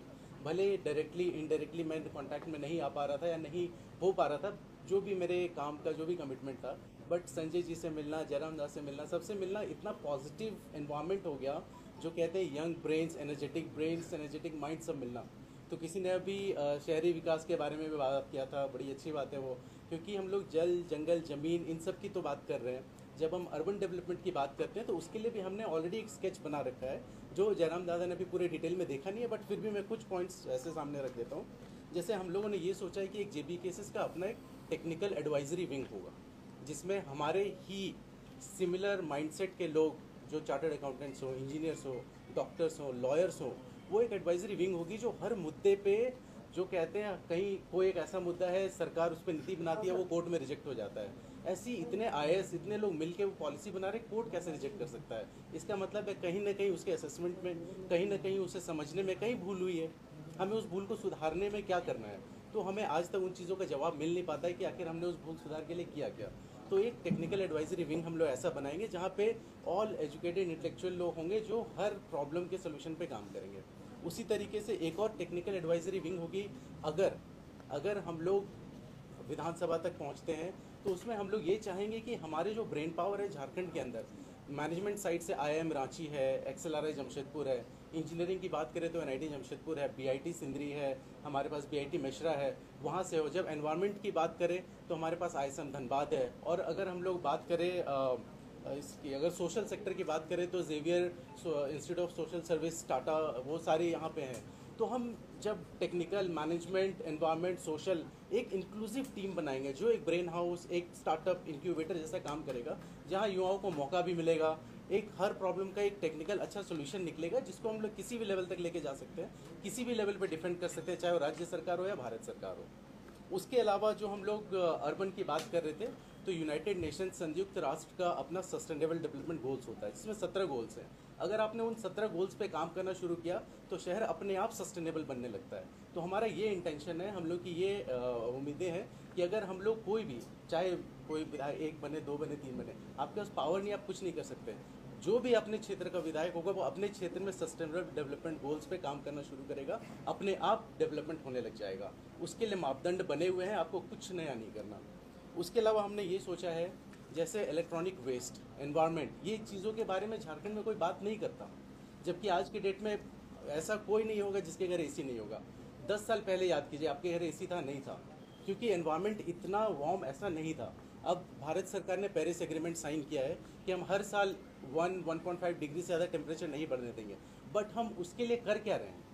भले डायरेक्टली इनडायरेक्टली मैं कांटेक्ट में नहीं आ पा रहा था या नहीं हो पा रहा था, जो भी मेरे काम का जो भी कमिटमेंट था, बट संजय जी से मिलना, जयराम दास से मिलना, सबसे मिलना, इतना पॉजिटिव एनवायरनमेंट हो गया, जो कहते हैं यंग ब्रेन्स, एनर्जेटिक माइंड सब मिलना। तो किसी ने अभी शहरी विकास के बारे में भी बात किया था, बड़ी अच्छी बात है वो, क्योंकि हम लोग जल, जंगल, ज़मीन, इन सब की तो बात कर रहे हैं। जब हम अर्बन डेवलपमेंट की बात करते हैं तो उसके लिए भी हमने ऑलरेडी एक स्केच बना रखा है, जो जयराम दादा ने भी पूरे डिटेल में देखा नहीं है, बट फिर भी मैं कुछ पॉइंट्स ऐसे सामने रख देता हूँ। जैसे हम लोगों ने ये सोचा है कि एक JBKSS का अपना एक टेक्निकल एडवाइजरी विंग होगा, जिसमें हमारे ही सिमिलर माइंडसेट के लोग, जो चार्टर्ड अकाउंटेंट्स हो, इंजीनियर्स हो, डॉक्टर्स हो, लॉयर्स हो, वो एक एडवाइजरी विंग होगी, जो हर मुद्दे पे, जो कहते हैं कहीं कोई एक ऐसा मुद्दा है, सरकार उस पर नीति बनाती है, वो कोर्ट में रिजेक्ट हो जाता है, ऐसी इतने IAS, इतने लोग मिलके वो पॉलिसी बना रहे, कोर्ट कैसे रिजेक्ट कर सकता है? इसका मतलब है कहीं ना कहीं उसके असेसमेंट में, कहीं ना कहीं उसे समझने में कहीं भूल हुई है, हमें उस भूल को सुधारने में क्या करना है। तो हमें आज तक उन चीज़ों का जवाब मिल नहीं पाता है कि आखिर हमने उस भूल सुधार के लिए किया क्या। तो एक टेक्निकल एडवाइजरी विंग हम लोग ऐसा बनाएंगे जहाँ पे ऑल एजुकेटेड इंटेलेक्चुअल लोग होंगे, जो हर प्रॉब्लम के सोल्यूशन पे काम करेंगे। उसी तरीके से एक और टेक्निकल एडवाइजरी विंग होगी, अगर हम लोग विधानसभा तक पहुंचते हैं तो उसमें हम लोग ये चाहेंगे कि हमारे जो ब्रेन पावर है झारखंड के अंदर, मैनेजमेंट साइड से IIM रांची है, XLRI जमशेदपुर है, इंजीनियरिंग की बात करें तो NIT जमशेदपुर है, BIT सिंदरी है, हमारे पास BIT मिश्रा है, वहाँ से हो। जब एनवायरनमेंट की बात करें तो हमारे पास ISM धनबाद है, और अगर हम लोग बात करें इसकी, अगर सोशल सेक्टर की बात करें तो Xavier institute of social service, Tata, वो सारे यहाँ पे हैं। तो हम जब टेक्निकल, मैनेजमेंट, एनवायरनमेंट, सोशल, एक इंक्लूसिव टीम बनाएंगे, जो एक ब्रेन हाउस, एक स्टार्टअप इंक्यूबेटर जैसा काम करेगा, जहाँ युवाओं को मौका भी मिलेगा, एक हर प्रॉब्लम का एक टेक्निकल अच्छा सोल्यूशन निकलेगा, जिसको हम लोग किसी भी लेवल तक लेके जा सकते हैं, किसी भी लेवल पे डिफेंड कर सकते हैं, चाहे वो राज्य सरकार हो या भारत सरकार हो। उसके अलावा जो हम लोग अर्बन की बात कर रहे थे, तो यूनाइटेड नेशन, संयुक्त राष्ट्र का अपना सस्टेनेबल डेवलपमेंट गोल्स होता है, जिसमें 17 गोल्स हैं। अगर आपने उन 17 गोल्स पे काम करना शुरू किया तो शहर अपने आप सस्टेनेबल बनने लगता है। तो हमारा ये इंटेंशन है, हम लोग की ये उम्मीदें हैं कि अगर हम लोग कोई भी, चाहे कोई 1 बने, 2 बने, 3 बने, आपके पास पावर नहीं, आप कुछ नहीं कर सकते। जो भी अपने क्षेत्र का विधायक होगा वो अपने क्षेत्र में सस्टेनेबल डेवलपमेंट गोल्स पे काम करना शुरू करेगा, अपने आप डेवलपमेंट होने लग जाएगा। उसके लिए मापदंड बने हुए हैं, आपको कुछ नया नहीं करना। उसके अलावा हमने ये सोचा है, जैसे इलेक्ट्रॉनिक वेस्ट, एनवायरनमेंट, ये चीज़ों के बारे में झारखंड में कोई बात नहीं करता, जबकि आज की डेट में ऐसा कोई नहीं होगा जिसके घर AC नहीं होगा। 10 साल पहले याद कीजिए, आपके घर AC था? नहीं था, क्योंकि एनवायरनमेंट इतना वार्म ऐसा नहीं था। अब भारत सरकार ने पेरिस एग्रीमेंट साइन किया है कि हम हर साल 1.5 डिग्री से ज़्यादा टेम्परेचर नहीं बढ़ने देंगे, बट हम उसके लिए कर क्या रहे हैं,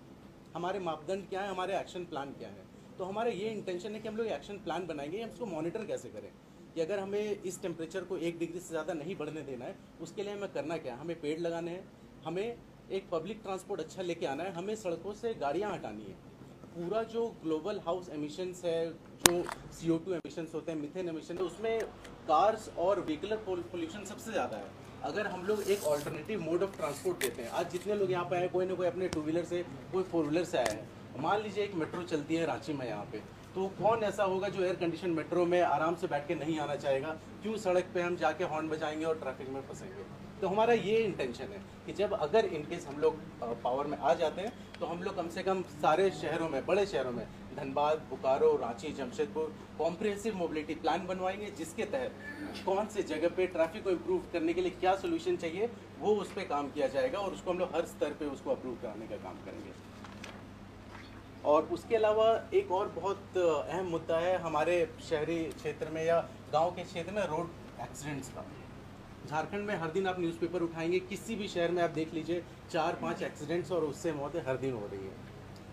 हमारे मापदंड क्या है, हमारे एक्शन प्लान क्या है। तो हमारा ये इंटेंशन है कि हम लोग एक्शन प्लान बनाएंगे, हम उसको मॉनिटर कैसे करें कि अगर हमें इस टेम्परेचर को 1 डिग्री से ज़्यादा नहीं बढ़ने देना है, उसके लिए हमें करना क्या है। हमें पेड़ लगाने हैं, हमें एक पब्लिक ट्रांसपोर्ट अच्छा लेके आना है, हमें सड़कों से गाड़ियाँ हटानी है। पूरा जो ग्लोबल हाउस एमिशंस है, जो CO2 एमिशंस होते हैं, मीथेन एमिशन है, उसमें कार्स और व्हीकलर पोल्यूशन सबसे ज़्यादा है। अगर हम लोग एक ऑल्टरनेटिव मोड ऑफ ट्रांसपोर्ट देते हैं, आज जितने लोग यहाँ पे आए, कोई ना कोई अपने 2 व्हीलर से, कोई 4 व्हीलर से आया है। मान लीजिए एक मेट्रो चलती है रांची में यहाँ पे, तो कौन ऐसा होगा जो एयर कंडीशन मेट्रो में आराम से बैठ के नहीं आना चाहेगा? क्यों सड़क पे हम जाके हॉर्न बजाएंगे और ट्रैफिक में फंसेंगे? तो हमारा ये इंटेंशन है कि जब अगर इनकेस हम लोग पावर में आ जाते हैं तो हम लोग कम से कम सारे शहरों में, बड़े शहरों में, Dhanbad, Bokaro, Ranchi, Jamshedpur, comprehensive mobility plan बनवाएंगे, जिसके तहत कौन से जगह पे ट्रैफिक को इम्प्रूव करने के लिए क्या सोल्यूशन चाहिए, वो उस पर काम किया जाएगा, और उसको हम लोग हर स्तर पे उसको अप्रूव कराने का काम करेंगे। और उसके अलावा एक और बहुत अहम मुद्दा है हमारे शहरी क्षेत्र में या गांव के क्षेत्र में, रोड एक्सीडेंट्स का। झारखंड में हर दिन आप न्यूज़पेपर उठाएंगे, किसी भी शहर में आप देख लीजिए, 4-5 एक्सीडेंट्स और उससे मौतें हर दिन हो रही है।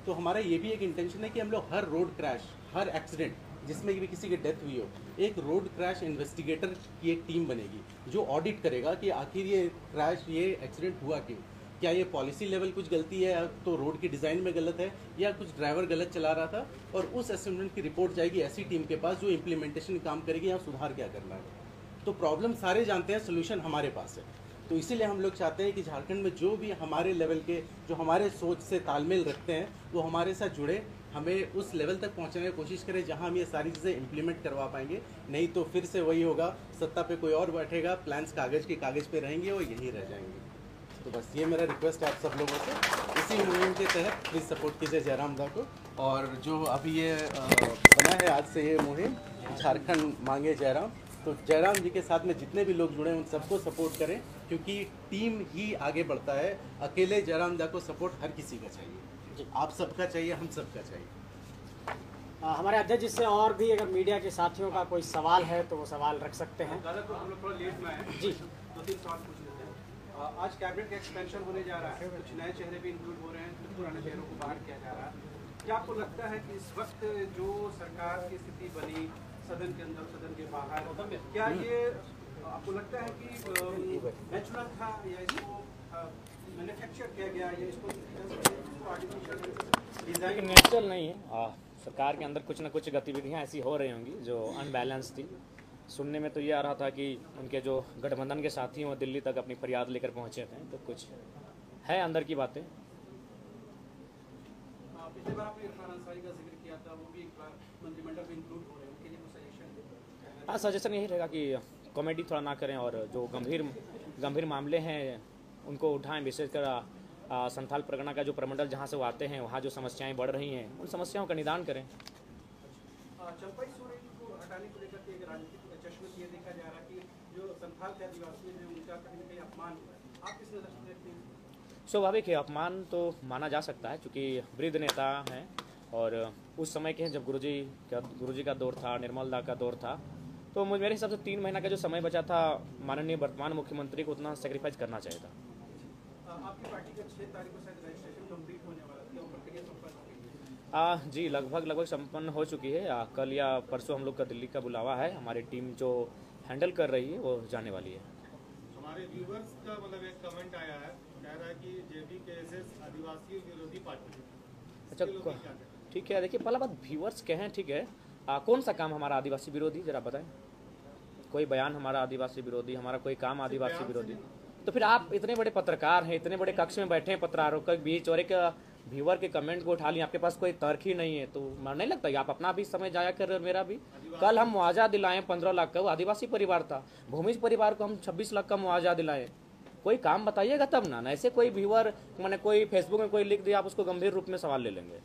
तो हमारा ये भी एक इंटेंशन है कि हम लोग हर रोड क्रैश, हर एक्सीडेंट जिसमें भी किसी की डेथ हुई हो, एक रोड क्रैश इन्वेस्टिगेटर की एक टीम बनेगी जो ऑडिट करेगा कि आखिर ये क्रैश, ये एक्सीडेंट हुआ क्यों, क्या ये पॉलिसी लेवल कुछ गलती है, तो रोड की डिज़ाइन में गलत है, या कुछ ड्राइवर गलत चला रहा था, और उस असेसमेंट की रिपोर्ट जाएगी ऐसी टीम के पास जो इम्प्लीमेंटेशन काम करेगी, यहाँ सुधार क्या करना है। तो प्रॉब्लम सारे जानते हैं, सोल्यूशन हमारे पास है। तो इसीलिए हम लोग चाहते हैं कि झारखंड में जो भी हमारे लेवल के, जो हमारे सोच से तालमेल रखते हैं, वो हमारे साथ जुड़े, हमें उस लेवल तक पहुंचने की कोशिश करें जहां हम ये सारी चीज़ें इम्प्लीमेंट करवा पाएंगे। नहीं तो फिर से वही होगा, सत्ता पे कोई और बैठेगा, प्लान्स कागज़ के कागज़ पे रहेंगे और यहीं रह जाएंगे। तो बस ये मेरा रिक्वेस्ट है आप सब लोगों से, इसी मुहिम के तहत प्लीज़ सपोर्ट कीजिए जयराम दा को। और जो अभी ये बना है आज से ये मुहिम झारखंड मांगे जयराम, तो जयराम जी के साथ में जितने भी लोग जुड़े हैं उन सबको सपोर्ट करें, क्योंकि टीम ही आगे बढ़ता है। अकेले जयराम दा को सपोर्ट हर किसी का चाहिए, आप सबका चाहिए, हम सबका चाहिए। हमारे अध्यक्ष जी से और भी अगर मीडिया के साथियों का कोई सवाल है तो वो सवाल रख सकते हैं। दादा तो हम लोग थोड़ा लेट में आए जी, 2-3 सवाल पूछ लेते हैं। आज कैबिनेट का एक्सपेंशन होने जा रहा है, कुछ नए चेहरे भी इंक्लूड हो रहे हैं, कुछ पुराने चेहरों को बाहर किया जा रहा है। क्या आपको लगता है कि इस वक्त जो सरकार की स्थिति बनी सदन के अंदर सदन के बाहर, क्या ये आपको लगता है कि नेचुरल था या इसको मैन्युफैक्चर किया गया या इसको आर्टिफिशियल डिजाइन? नेचुरल नहीं है। सरकार के अंदर कुछ ना कुछ गतिविधियां ऐसी हो रही होंगी जो अनबैलेंस थी। सुनने में तो ये आ रहा था कि उनके जो गठबंधन के साथी हैं वो दिल्ली तक अपनी फरियाद लेकर पहुंचे थे, तो कुछ है अंदर की बातें। पिछली बार आपने इरफान अंसारी का जिक्र किया था, वो भी एक बार मंत्रिमंडल में इंक्लूड हो रहे हैं, उनके लिए कोई सजेशन? हाँ, सजेशन यही रहेगा कि कॉमेडी थोड़ा ना करें और जो गंभीर मामले हैं उनको उठाएं। विशेषकर संथाल परगना का जो प्रमंडल जहाँ से वो आते हैं वहाँ जो समस्याएं बढ़ रही हैं उन समस्याओं का निदान करें। चंपाई सोरेन को हटाने को लेकर एक राजनीतिक जश्न में ये देखा जा रहा है कि जो संथाल के आदिवासी हैं उनका कहीं न कहीं अपमान हुआ है, आप किस नजर से देखते हैं? स्वाभाविक है, अपमान तो माना जा सकता है क्योंकि वृद्ध नेता हैं और उस समय के हैं जब गुरुजी का दौर था, निर्मल दा का दौर था, तो मेरे हिसाब से 3 महीना का जो समय बचा था माननीय वर्तमान मुख्यमंत्री को उतना सेक्रीफाइस करना चाहिए था। आपकी पार्टी का 6 तारीख को शायद रजिस्ट्रेशन कंप्लीट होने वाला है, क्या वो प्रक्रिया संपन्न हो गई? जी, लगभग संपन्न हो चुकी है। कल या परसों हम लोग का दिल्ली का बुलावा है, हमारी टीम जो हैंडल कर रही है वो जाने वाली है। हमारे व्यूवर्स का मतलब एक कमेंट आया है, कह रहा है कि जेबीकेएसएस आदिवासी विरोधी पार्टी। अच्छा, ठीक है, देखिए पहला बात व्यूवर्स के हैं, ठीक है। कौन सा काम हमारा आदिवासी विरोधी, जरा बताएं। कोई बयान हमारा आदिवासी विरोधी, हमारा कोई काम आदिवासी विरोधी? तो फिर आप इतने बड़े पत्रकार हैं, इतने बड़े कक्ष में बैठे हैं पत्रकारों के बीच और एक व्यूअर के कमेंट को उठा लिया, आपके पास कोई तर्क ही नहीं है, तो नहीं लगता कि आप अपना भी समय जाया कर रहे हो, मेरा भी। कल हम मुआवजा दिलाएं 15 लाख का, वो आदिवासी परिवार था। भूमिज परिवार को हम 26 लाख का मुआवजा दिलाएं। कोई काम बताइएगा तब ना ऐसे कोई व्यूअर मैंने कोई फेसबुक में कोई लिख दिया आप उसको गंभीर रूप में सवाल ले लेंगे।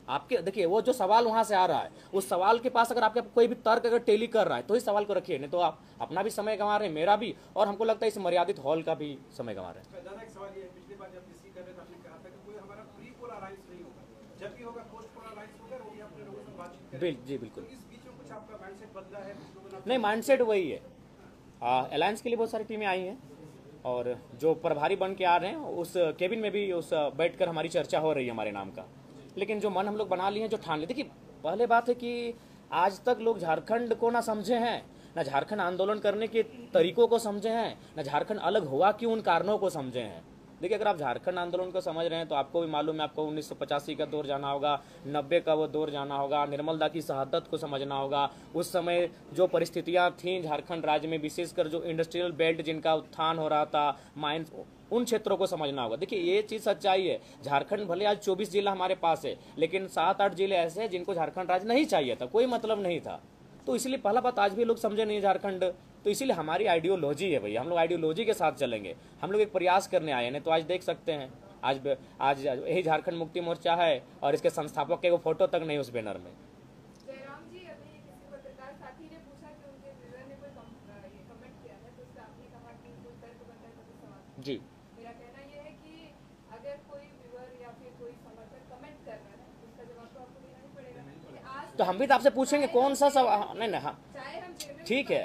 आपके देखिए वो जो सवाल वहां से आ रहा है उस सवाल के पास अगर आपके कोई भी तर्क अगर टेली कर रहा है तो ही सवाल को रखिए, नहीं तो आप अपना भी समय गंवा रहे हैं, मेरा भी, और हमको लगता है इस मर्यादित हॉल का भी समय गंवा रहे हैं। दादा एक सवाल ये है, पिछली बार जब डिस्कस कर रहे थे आपने कहा था कि कोई हमारा प्री पोल अलायंस नहीं होगा, जब भी होगा पोस्ट पोल अलायंस होगा, वो भी अपने लोगों से बातचीत करेंगे। जी बिल्कुल। तो इस बीच में कुछ आपका माइंडसेट बदला है? नहीं, माइंडसेट वही है। अलायंस के लिए बहुत सारी टीमें आई हैं और जो प्रभारी बन के आ रहे हैं उस केबिन में भी उस बैठकर हमारी चर्चा हो रही है हमारे नाम का। लेकिन जो मन हम लोग बना लिए हैं, जो ठान लिए, देखिए पहले बात है कि आज तक लोग झारखंड को ना समझे हैं, ना झारखंड आंदोलन करने के तरीकों को समझे हैं, ना झारखंड अलग हुआ क्यों उन कारणों को समझे हैं। देखिए अगर आप झारखंड आंदोलन को समझ रहे हैं तो आपको भी मालूम है, आपको 1985 का दौर जाना होगा, 90 का वो दौर जाना होगा, निर्मल दा की शहादत को समझना होगा, उस समय जो परिस्थितियां थीं झारखंड राज्य में, विशेषकर जो इंडस्ट्रियल बेल्ट जिनका उत्थान हो रहा था, माइंस, उन क्षेत्रों को समझना होगा। देखिए ये चीज़ सच्चाई है, झारखंड भले आज 24 जिला हमारे पास है लेकिन 7-8 जिले ऐसे हैं जिनको झारखंड राज्य नहीं चाहिए था, कोई मतलब नहीं था। तो इसलिए पहला बात आज भी लोग समझे नहीं झारखंड, तो इसीलिए हमारी आइडियोलॉजी है भैया, हम लोग आइडियोलॉजी के साथ चलेंगे। हम लोग एक प्रयास करने आए हैं, नहीं तो आज देख सकते हैं आज यही झारखंड मुक्ति मोर्चा है और इसके संस्थापक के वो फोटो तक नहीं उस बैनर में। जयराम जी, अभी किसी पत्रकार साथी ने पूछा कि उनके व्यूअर ने कोई कमेंट किया है तो उसका आपने कहा कि कोई तर्क बनता है तो सवाल। जी, मेरा कहना यह है कि अगर कोई व्यूअर या फिर कोई समर्थक कमेंट कर रहा है उसका जवाब तो आपको देना ही पड़ेगा। आज तो हम भी तो आपसे पूछेंगे कौन सा सवाल। नहीं, हाँ चाहे हम जेएमएम ठीक है,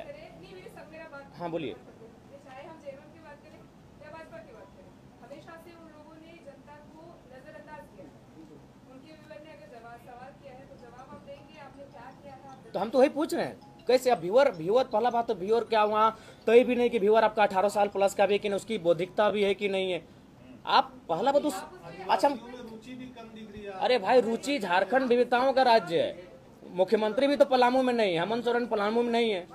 मेरा बात, हाँ बोलिए। चाहे हम जेएमएम की बात करें या भाजपा की बात करें, हमेशा से उन लोगों ने जनता को नजरअंदाज किया। उनके व्यूअर ने अगर सवाल किया है तो जवाब आप देंगे, आपने क्या किया है। तो हम तो वही पूछ रहे हैं कैसे अब व्यूअर पहला बात तो व्यूअर क्या वहाँ तय भी नहीं कि व्यूअर आपका 18 साल प्लस का भी कि नहीं, उसकी बौद्धिकता भी है कि नहीं है। आप पहला बात उस अच्छा रुचि भी कम दिख रही है। अरे भाई रुचि, झारखंड विविधताओं का राज्य है। मुख्यमंत्री भी तो पलामू में नहीं है, हेमंत सोरेन पलामू में नहीं है,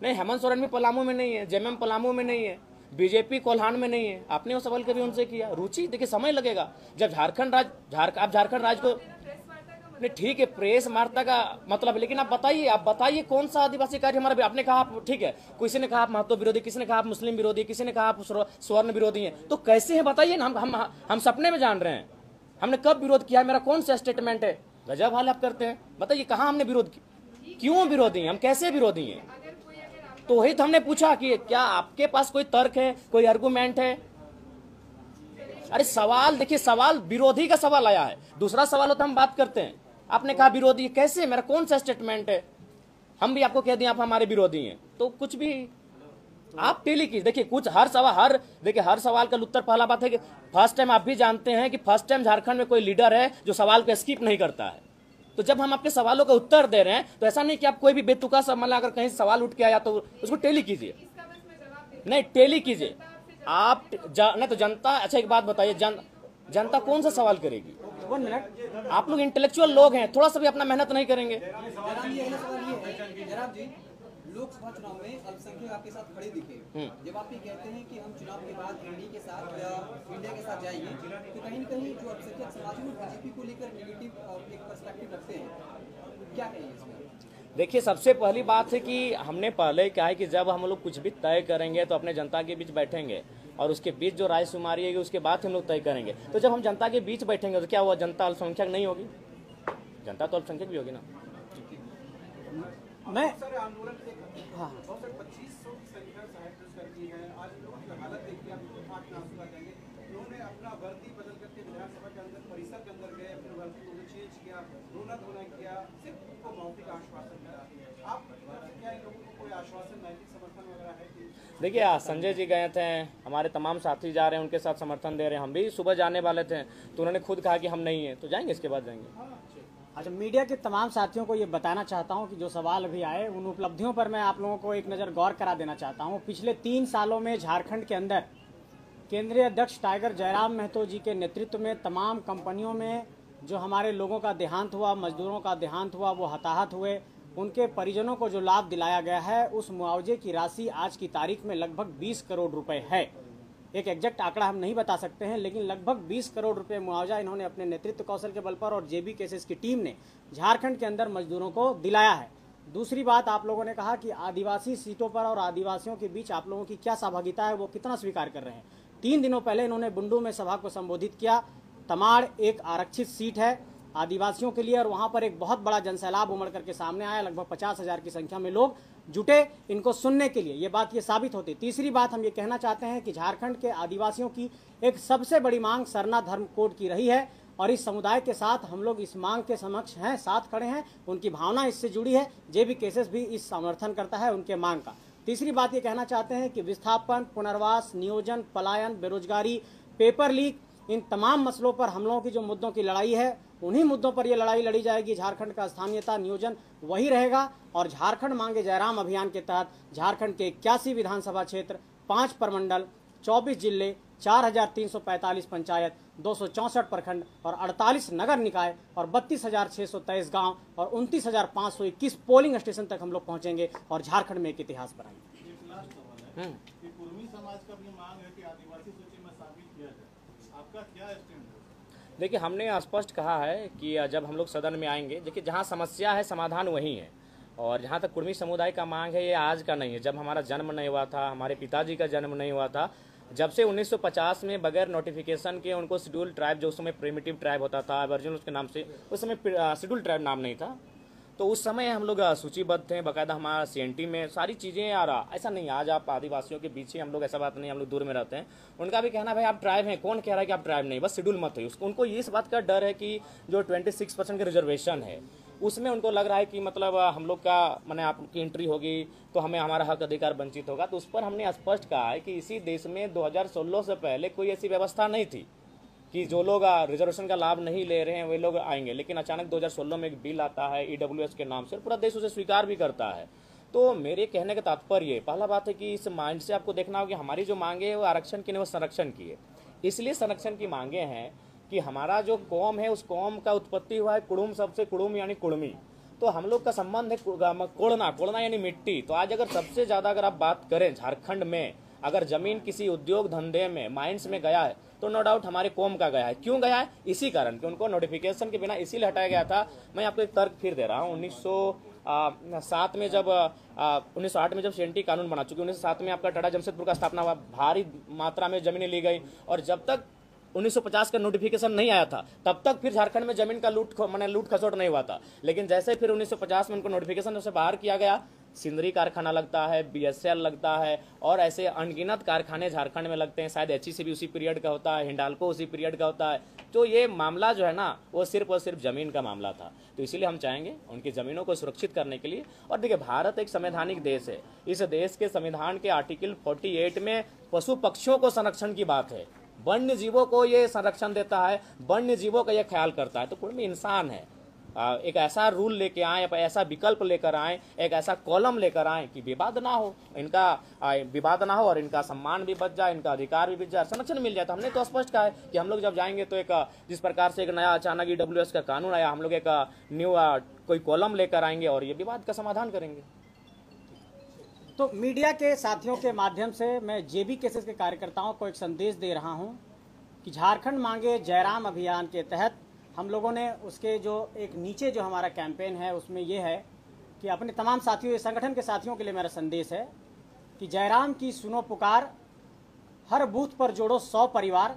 नहीं हेमंत सोरेन भी पलामू में नहीं है, जेएमएम पलामू में नहीं है, बीजेपी कोल्हान में नहीं है। आपने वो सवाल कभी उनसे किया? रुचि देखिए समय लगेगा जब झारखंड राज्य को नहीं ठीक है, प्रेस वार्ता का मतलब है, लेकिन आप बताइए कौन सा आदिवासी कार्य हमारा। आपने कहा आप ठीक है, किसी ने कहा आप महतो विरोधी, किसी ने कहा आप मुस्लिम विरोधी, किसी ने कहा आप स्वर्ण विरोधी हैं, तो कैसे है बताइए ना। हम सपने में जान रहे हैं, हमने कब विरोध किया है, मेरा कौन सा स्टेटमेंट है। गजब हाल आप करते हैं, बताइए कहाँ हमने विरोध किया, क्यों विरोधी हैं, हम कैसे विरोधी हैं। तो वही तो हमने पूछा कि क्या आपके पास कोई तर्क है, कोई आर्गूमेंट है। अरे सवाल देखिए, सवाल विरोधी का सवाल आया है, दूसरा सवाल होता हम बात करते हैं। आपने कहा विरोधी, कैसे, मेरा कौन सा स्टेटमेंट है। हम भी आपको कह दें आप हमारे विरोधी हैं, तो कुछ भी आप टेली की देखिए, कुछ हर सवाल का उत्तर। पहला बात है कि फर्स्ट टाइम आप भी जानते हैं कि फर्स्ट टाइम झारखंड में कोई लीडर है जो सवाल को स्किप नहीं करता है। तो जब हम आपके सवालों का उत्तर दे रहे हैं तो ऐसा नहीं कि आप कोई भी बेतुका सा मतलब अगर कहीं सवाल उठ के आया तो उसको टेली कीजिए, नहीं टेली कीजिए आप नहीं तो जनता। अच्छा एक बात बताइए, जनता कौन सा सवाल करेगी। 1 मिनट, आप लोग इंटेलेक्चुअल लोग हैं, थोड़ा सा भी अपना मेहनत नहीं करेंगे। जनाब जी, लोकसभा चुनाव में अल्पसंख्यक आपके साथ खड़े दिखे, जब आप ये कहते हैं कि हम चुनाव के बाद एनडीए के साथ या इंडिया के साथ जाएंगे, तो कहीं न कहीं जो अल्पसंख्यक समाज में बीजेपी को लेकर नेगेटिव एक पर्सपेक्टिव रखते हैं, क्या कहेंगे इसमें। देखिए सबसे पहली बात है कि हमने पहले क्या है कि जब हम लोग कुछ भी तय करेंगे तो अपने जनता के बीच बैठेंगे और उसके बीच जो राय शुमारी है उसके बाद हम लोग तय करेंगे। तो जब हम जनता के बीच बैठेंगे तो क्या हुआ, जनता अल्पसंख्यक नहीं होगी, जनता तो अल्पसंख्यक भी होगी ना। मैं आंदोलन हाँ 2500 की संख्या साहित्य कर दी है। आज लोगों की हालत देखिए, आप आँख में आंसू आ जाएंगे। उन्होंने अपना वर्दी बदल करके विधानसभा के अंदर परिसर के अंदर गए, अपनी वर्दी को चेंज किया, रोना धोना किया, सिर्फ उनको मौखिक आश्वासन मिला। आप क्या इन लोगों को कोई आश्वासन, नैतिक समर्थन वगैरह है कि? देखिए संजय जी गए थे, हमारे तमाम साथी जा रहे हैं, उनके साथ समर्थन दे रहे हैं। हम भी सुबह जाने वाले थे तो उन्होंने खुद कहा कि हम नहीं है, तो जाएंगे, इसके बाद जाएंगे। अच्छा, मीडिया के तमाम साथियों को ये बताना चाहता हूँ कि जो सवाल अभी आए उन उपलब्धियों पर मैं आप लोगों को एक नज़र गौर करा देना चाहता हूँ। पिछले 3 सालों में झारखंड के अंदर केंद्रीय अध्यक्ष टाइगर जयराम महतो जी के नेतृत्व में तमाम कंपनियों में जो हमारे लोगों का देहांत हुआ, मजदूरों का देहांत हुआ, वो हताहत हुए, उनके परिजनों को जो लाभ दिलाया गया है उस मुआवजे की राशि आज की तारीख में लगभग 20 करोड़ रुपए है। एक एग्जैक्ट आंकड़ा हम नहीं बता सकते हैं, लेकिन लगभग 20 करोड़ रुपए मुआवजा इन्होंने अपने नेतृत्व कौशल के बल पर और जेबी केसेस की टीम ने झारखंड के अंदर मजदूरों को दिलाया है। दूसरी बात, आप लोगों ने कहा कि आदिवासी सीटों पर और आदिवासियों के बीच आप लोगों की क्या सहभागिता है, वो कितना स्वीकार कर रहे हैं। 3 दिनों पहले इन्होंने बुंडू में सभा को संबोधित किया। तमाड़ एक आरक्षित सीट है आदिवासियों के लिए और वहां पर एक बहुत बड़ा जनसैलाब उमड़ करके सामने आया। लगभग 50,000 की संख्या में लोग जुटे इनको सुनने के लिए। ये बात ये साबित होती। तीसरी बात हम ये कहना चाहते हैं कि झारखंड के आदिवासियों की एक सबसे बड़ी मांग सरना धर्म कोड की रही है और इस समुदाय के साथ हम लोग इस मांग के समक्ष हैं, साथ खड़े हैं। उनकी भावना इससे जुड़ी है, जेबी केसेस भी इस समर्थन करता है उनके मांग का। तीसरी बात ये कहना चाहते हैं कि विस्थापन, पुनर्वास, नियोजन, पलायन, बेरोजगारी, पेपर लीक, इन तमाम मसलों पर हम लोगों की जो मुद्दों की लड़ाई है उन्हीं मुद्दों पर ये लड़ाई लड़ी जाएगी। झारखंड का स्थानीयता नियोजन वही रहेगा और झारखंड मांगे जयराम अभियान के तहत झारखंड के 81 विधानसभा क्षेत्र, 5 प्रमंडल, 24 जिले, 4,345 पंचायत, 264 प्रखंड और 48 नगर निकाय और 32,623 गांव और 29,521 पोलिंग स्टेशन तक हम लोग पहुंचेंगे और झारखंड में एक इतिहास बनाएंगे। कुर्मी समाज का भी मांग है कि आदिवासी सूची में शामिल किया जाए, आपका क्या स्टैंड है? देखिए हमने स्पष्ट कहा है कि जब हम लोग सदन में आएंगे, देखिए जहाँ समस्या है समाधान वही है। और जहाँ तक कुर्मी समुदाय का मांग है ये आज का नहीं है, जब हमारा जन्म नहीं हुआ था, हमारे पिताजी का जन्म नहीं हुआ था, जब से 1950 में बगैर नोटिफिकेशन के उनको शेड्यूल ट्राइब, जो उस समय प्रिमिटिव ट्राइब होता था, वर्जिन उसके नाम से, उस समय शेड्यूल ट्राइब नाम नहीं था, तो उस समय हम लोग सूचीबद्ध थे, बाकायदा हमारा CNT में सारी चीज़ें आ रहा। ऐसा नहीं आज आप आदिवासियों के पीछे हम लोग, ऐसा बात नहीं, हम लोग दूर में रहते हैं। उनका भी कहना भाई आप ट्राइब हैं, कौन कह रहा है कि आप ट्राइब नहीं, बस शेड्यूल मत है। उनको इस बात का डर है कि जो 26% का रिजर्वेशन है उसमें उनको लग रहा है कि मतलब हम लोग का मैंने आपकी एंट्री होगी तो हमें हमारा हक अधिकार वंचित होगा। तो उस पर हमने स्पष्ट कहा है कि इसी देश में 2016 से पहले कोई ऐसी व्यवस्था नहीं थी कि जो लोग रिजर्वेशन का लाभ नहीं ले रहे हैं वे लोग आएंगे, लेकिन अचानक 2016 में एक बिल आता है EWS के नाम से, पूरा देश उसे स्वीकार भी करता है। तो मेरे कहने का तात्पर्य पहला बात है कि इस माइंड से आपको देखना होगा कि हमारी जो मांगे है वो आरक्षण की नहीं, वो संरक्षण की है। इसलिए संरक्षण की मांगे हैं कि हमारा जो कौम है उस कौम का उत्पत्ति हुआ है कुड़ुम शब्द से, कुड़ुम यानी कुड़मी, तो हम लोग का संबंध है कोड़ना, कोड़ना यानी मिट्टी। तो आज अगर सबसे ज्यादा अगर आप बात करें झारखंड में अगर ज़मीन किसी उद्योग धंधे में, माइंस में गया है तो नो डाउट हमारे कौम का गया है। क्यों गया है? इसी कारण कि उनको नोटिफिकेशन के बिना इसीलिए हटाया गया था। मैं आपको एक तर्क फिर दे रहा हूँ। 1907 में जब 1908 में जब सीएनटी कानून बना, चूंकि 1907 में आपका टाटा जमशेदपुर का स्थापना हुआ, भारी मात्रा में जमीनें ली गई, और जब तक 1950 का नोटिफिकेशन नहीं आया था तब तक फिर झारखंड में जमीन का लूट खसोट नहीं हुआ था। लेकिन जैसे फिर 1950 में उनको नोटिफिकेशन से बाहर किया गया, सिंदरी कारखाना लगता है, बीएसएल लगता है, और ऐसे अनगिनत कारखाने झारखंड में लगते हैं। शायद एचईसी भी उसी पीरियड का होता है, हिंडाल्को उसी पीरियड का होता है। तो ये मामला जो है ना, वो सिर्फ और सिर्फ जमीन का मामला था। तो इसीलिए हम चाहेंगे उनकी जमीनों को सुरक्षित करने के लिए। और देखिए, भारत एक संवैधानिक देश है। इस देश के संविधान के आर्टिकल 48 में पशु पक्षियों को संरक्षण की बात है, वन्य जीवों को ये संरक्षण देता है, वन्य जीवों का ये ख्याल करता है। तो कुल में इंसान है। एक ऐसा रूल लेके आए, ऐसा विकल्प लेकर आए, एक ऐसा कॉलम लेकर आए कि विवाद ना हो, इनका विवाद ना हो और इनका सम्मान भी बच जाए, इनका अधिकार भी बच जाए, संरक्षण मिल जाए। तो हमने तो स्पष्ट कहा है कि हम लोग जब जाएंगे तो एक जिस प्रकार से एक नया अचानक EWS का कानून आया, हम लोग एक न्यू कोई कॉलम लेकर आएंगे और ये विवाद का समाधान करेंगे। तो मीडिया के साथियों के माध्यम से मैं जेबी केसेस के कार्यकर्ताओं को एक संदेश दे रहा हूं कि झारखंड मांगे जयराम अभियान के तहत हम लोगों ने उसके जो एक नीचे जो हमारा कैंपेन है उसमें ये है कि अपने तमाम साथियों, संगठन के साथियों के लिए मेरा संदेश है कि जयराम की सुनो पुकार, हर बूथ पर जोड़ो 100 परिवार।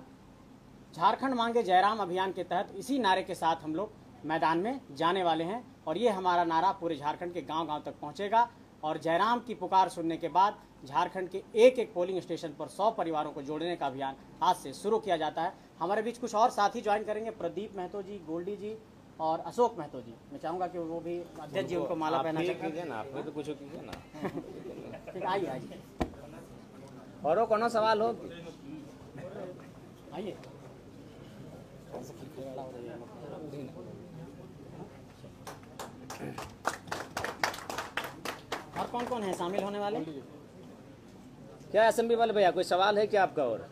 झारखंड मांगे जयराम अभियान के तहत इसी नारे के साथ हम लोग मैदान में जाने वाले हैं और ये हमारा नारा पूरे झारखंड के गांव-गांव तक पहुंचेगा। और जयराम की पुकार सुनने के बाद झारखंड के एक एक पोलिंग स्टेशन पर 100 परिवारों को जोड़ने का अभियान आज से शुरू किया जाता है। हमारे बीच कुछ और साथी ज्वाइन करेंगे, प्रदीप महतो जी, गोल्डी जी और अशोक महतो जी। मैं चाहूँगा कि वो भी अध्यक्ष जी उनको माला पहना कीजिए ना, आप तो कुछ कीजिए ना। ठीक, आइए और कोनो सवाल हो? आइए। और कौन कौन है शामिल होने वाले? क्या असेंबली वाले भैया, कोई सवाल है क्या आपका? और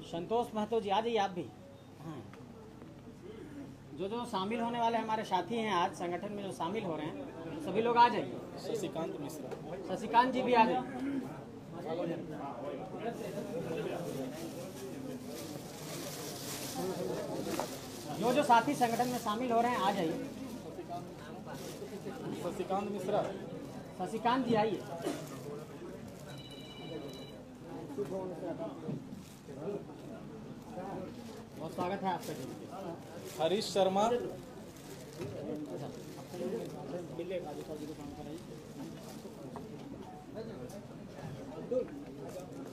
संतोष महतो जी, आ जाइए आप भी। हाँ, जो शामिल होने वाले हमारे साथी हैं आज संगठन में जो शामिल हो रहे हैं सभी लोग आ जाइए। शशिकांत मिश्रा, शशिकांत जी भी आ जाइए। जो साथी संगठन में शामिल हो रहे हैं आ जाइए। शशिकांत मिश्रा, शशिकांत जी आइए। बहुत स्वागत है आपका। हरीश शर्मा,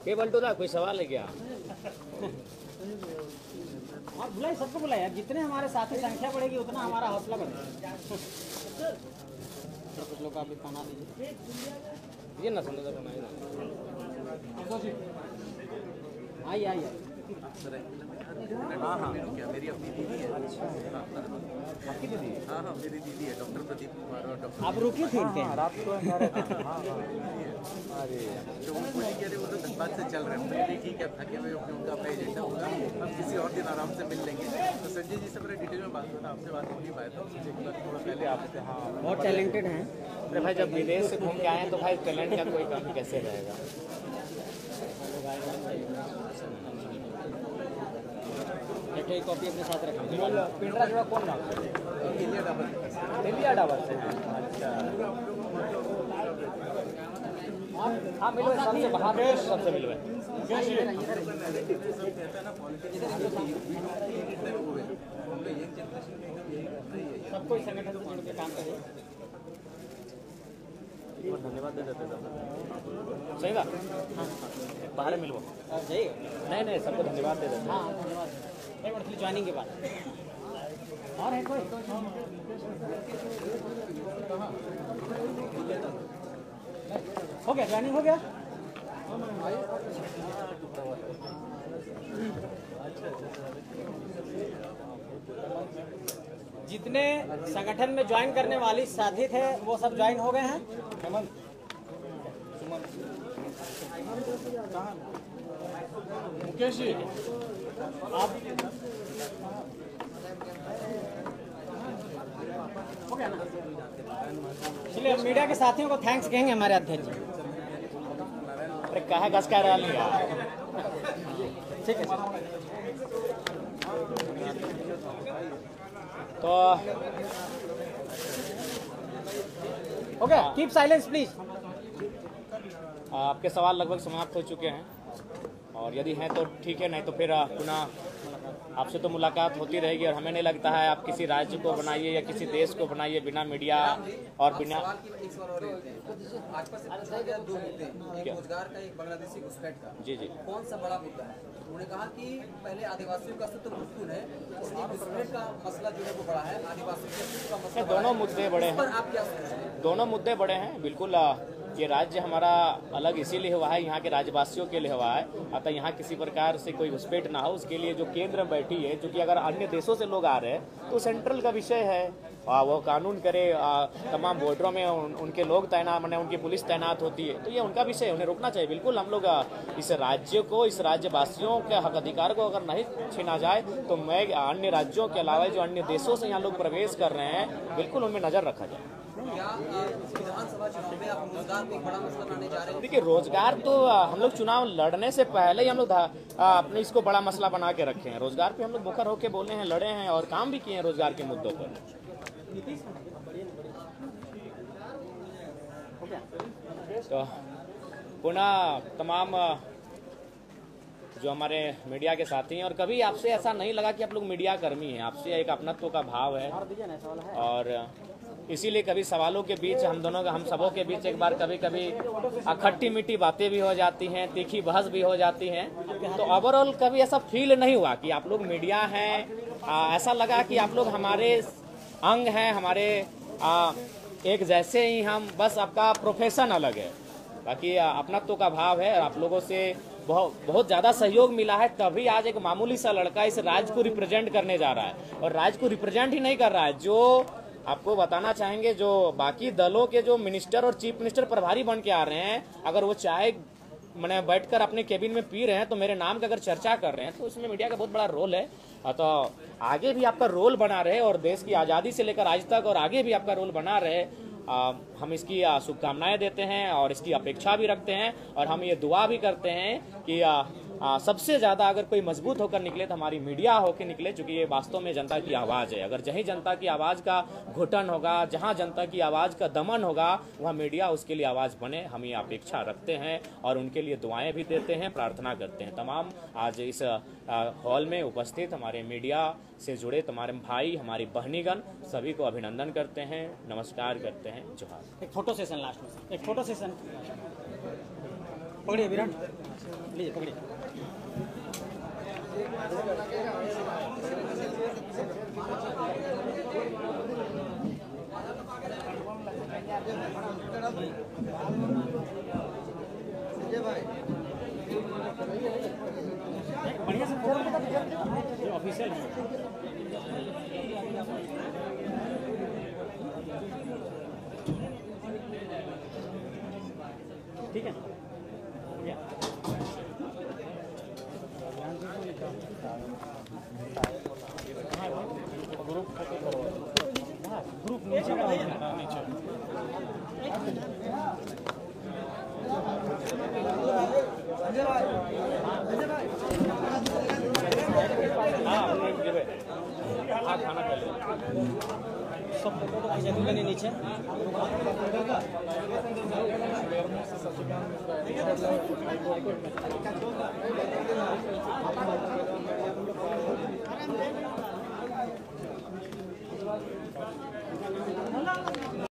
केवल तो कोई सवाल है क्या? और बुलाइए, सबको बुलाइए। जितने हमारे साथी संख्या बढ़ेगी उतना हमारा हौसला बढ़ेगा। कुछ लोग आप भी बना दीजिए। ये ना समझ आइए आइए। हाँ हाँ, क्या मेरी अपनी दीदी है। आपकी दीदी? हाँ हाँ, मेरी दीदी है, डॉक्टर प्रदीप कुमार और डॉक्टर। आप रुकी थी रात को अरे तो वो बोली कह रहे वो तो धनबाद से चल रहे हैं। मैंने ठीक है, थके हुए उनका अपना एजेंडा होगा, हम किसी और दिन आराम से मिल लेंगे। तो संजय जी से मैंने डिटेल में बात किया, आपसे बात हो नहीं पाया था, थोड़ा पहले आपसे। हाँ, बहुत टैलेंटेड हैं। अरे भाई, जब विदेश से घूम के आए हैं तो भाई टैलेंट का कोई कमी कैसे रहेगा? एक कॉपी अपने साथ रखें। पिंडरा जो कौन नाम? दिल्ली डाबर से। अच्छा, हाँ मिलो, सबसे बाहर सबसे मिलो। सबको इस संगठन से जुड़ के काम करें। धन्यवाद दे देते सब। सही बात। हाँ, बाहर मिलो। जाइए। नहीं, सबको धन्यवाद दे देते। हाँ धन्यवाद। एक मिनट ज्वाइनिंग के बाद और है कोई? हो गया, ज्वाइनिंग हो गया। जितने संगठन में ज्वाइन करने वाली साथी थे वो सब ज्वाइन हो गए हैं। मुकेश जी, आप हो गया ना? चलिए मीडिया के साथियों को थैंक्स कहेंगे हमारे अध्यक्ष जी। अरे कहा गस का रहा लिया ठीक है तो हो गया। Keep silence please. आपके सवाल लगभग समाप्त हो चुके हैं और यदि हैं तो ठीक है, नहीं तो फिर पुनः आपसे तो मुलाकात होती रहेगी। और हमें नहीं लगता है आप किसी राज्य को बनाइए या किसी देश को बनाइए बिना मीडिया और बिना एक सवाल और लेते हैं। भाजपा से पूछा गया 2 मुद्दे, एक रोजगार का, एक बांग्लादेशी घुसपैठ का। जी जी कौन सा बड़ा मुद्दा है? उन्होंने कहा कि पहले आदिवासियों का अस्तित्व महत्वपूर्ण है, इसलिए घुसपैठ का मसला जो है वो बड़ा है, आदिवासियों के अस्तित्व का मसला दोनों मुद्दे बड़े हैं। पर आप क्या सोचते हैं? दोनों मुद्दे बड़े हैं बिल्कुल। ये राज्य हमारा अलग इसीलिए हुआ है, यहाँ के राज्यवासियों के लिए हुआ है, अतः यहाँ किसी प्रकार से कोई घुसपैठ ना हो उसके लिए जो केंद्र में बैठी है, क्योंकि अगर अन्य देशों से लोग आ रहे हैं तो सेंट्रल का विषय है, वो कानून करे, तमाम बॉर्डरों में उनके लोग तैनात, माने उनकी पुलिस तैनात होती है, तो ये उनका विषय है, उन्हें रोकना चाहिए। बिल्कुल हम लोग इस राज्य को, इस राज्यवासियों के हक अधिकार को अगर नहीं छीना जाए तो मैं अन्य राज्यों के अलावा जो अन्य देशों से यहाँ लोग प्रवेश कर रहे हैं बिल्कुल उनमें नजर रखा जाए। क्या विधानसभा चुनाव में आप रोजगार को एक बड़ा मसला बनाने जा रहे हैं? देखिए रोजगार तो हम लोग चुनाव लड़ने से पहले ही हम लोग अपने इसको बड़ा मसला बना के रखे हैं। रोजगार पे हम लोग मुखर होकर बोले हैं, लड़े हैं और काम भी किए हैं रोजगार के मुद्दों पर। तो पुनः तमाम जो हमारे मीडिया के साथी हैं, और कभी आपसे ऐसा नहीं लगा कि आप लोग मीडिया कर्मी हैं, आपसे एक अपनत्व का भाव है और इसीलिए कभी सवालों के बीच हम सबों के बीच एक बार कभी कभी खट्टी मीठी बातें भी हो जाती हैं, तीखी बहस भी हो जाती हैं। तो ओवरऑल कभी ऐसा फील नहीं हुआ कि आप लोग मीडिया हैं। ऐसा लगा कि आप लोग हमारे अंग हैं, हमारे एक जैसे ही हम, बस आपका प्रोफेशन अलग है, बाकी अपनत्व का भाव है। आप लोगों से बहुत ज़्यादा सहयोग मिला है, तभी आज एक मामूली सा लड़का इस राज्य को रिप्रेजेंट करने जा रहा है। और राज्य को रिप्रेजेंट ही नहीं कर रहा है, जो आपको बताना चाहेंगे, जो बाकी दलों के जो मिनिस्टर और चीफ मिनिस्टर प्रभारी बन के आ रहे हैं, अगर वो चाय मैंने बैठकर अपने केबिन में पी रहे हैं तो मेरे नाम की अगर चर्चा कर रहे हैं तो इसमें मीडिया का बहुत बड़ा रोल है। तो आगे भी आपका रोल बना रहे और देश की आज़ादी से लेकर आज तक और आगे भी आपका रोल बना रहे, हम इसकी शुभकामनाएं देते हैं और इसकी अपेक्षा भी रखते हैं। और हम ये दुआ भी करते हैं कि सबसे ज़्यादा अगर कोई मजबूत होकर निकले तो हमारी मीडिया होकर निकले, क्योंकि ये वास्तव में जनता की आवाज़ है। अगर जहीं जनता की आवाज़ का घुटन होगा, जहां जनता की आवाज़ का दमन होगा, वहाँ मीडिया उसके लिए आवाज़ बने, हम ये अपेक्षा रखते हैं और उनके लिए दुआएं भी देते हैं, प्रार्थना करते हैं। तमाम आज इस हॉल में उपस्थित हमारे मीडिया से जुड़े तमाम भाई, हमारी बहनीगण, सभी को अभिनंदन करते हैं, नमस्कार करते हैं, जोहार। एक फोटो सेशन लास्ट में, एक फोटो सेशन पकड़िए विराट, लीजिए पकड़िए। बढ़िया से फोटो ऑफिशियल है। ठीक है ग्रुप नीचे खाना पहले सब फोटो खींचे नीचे।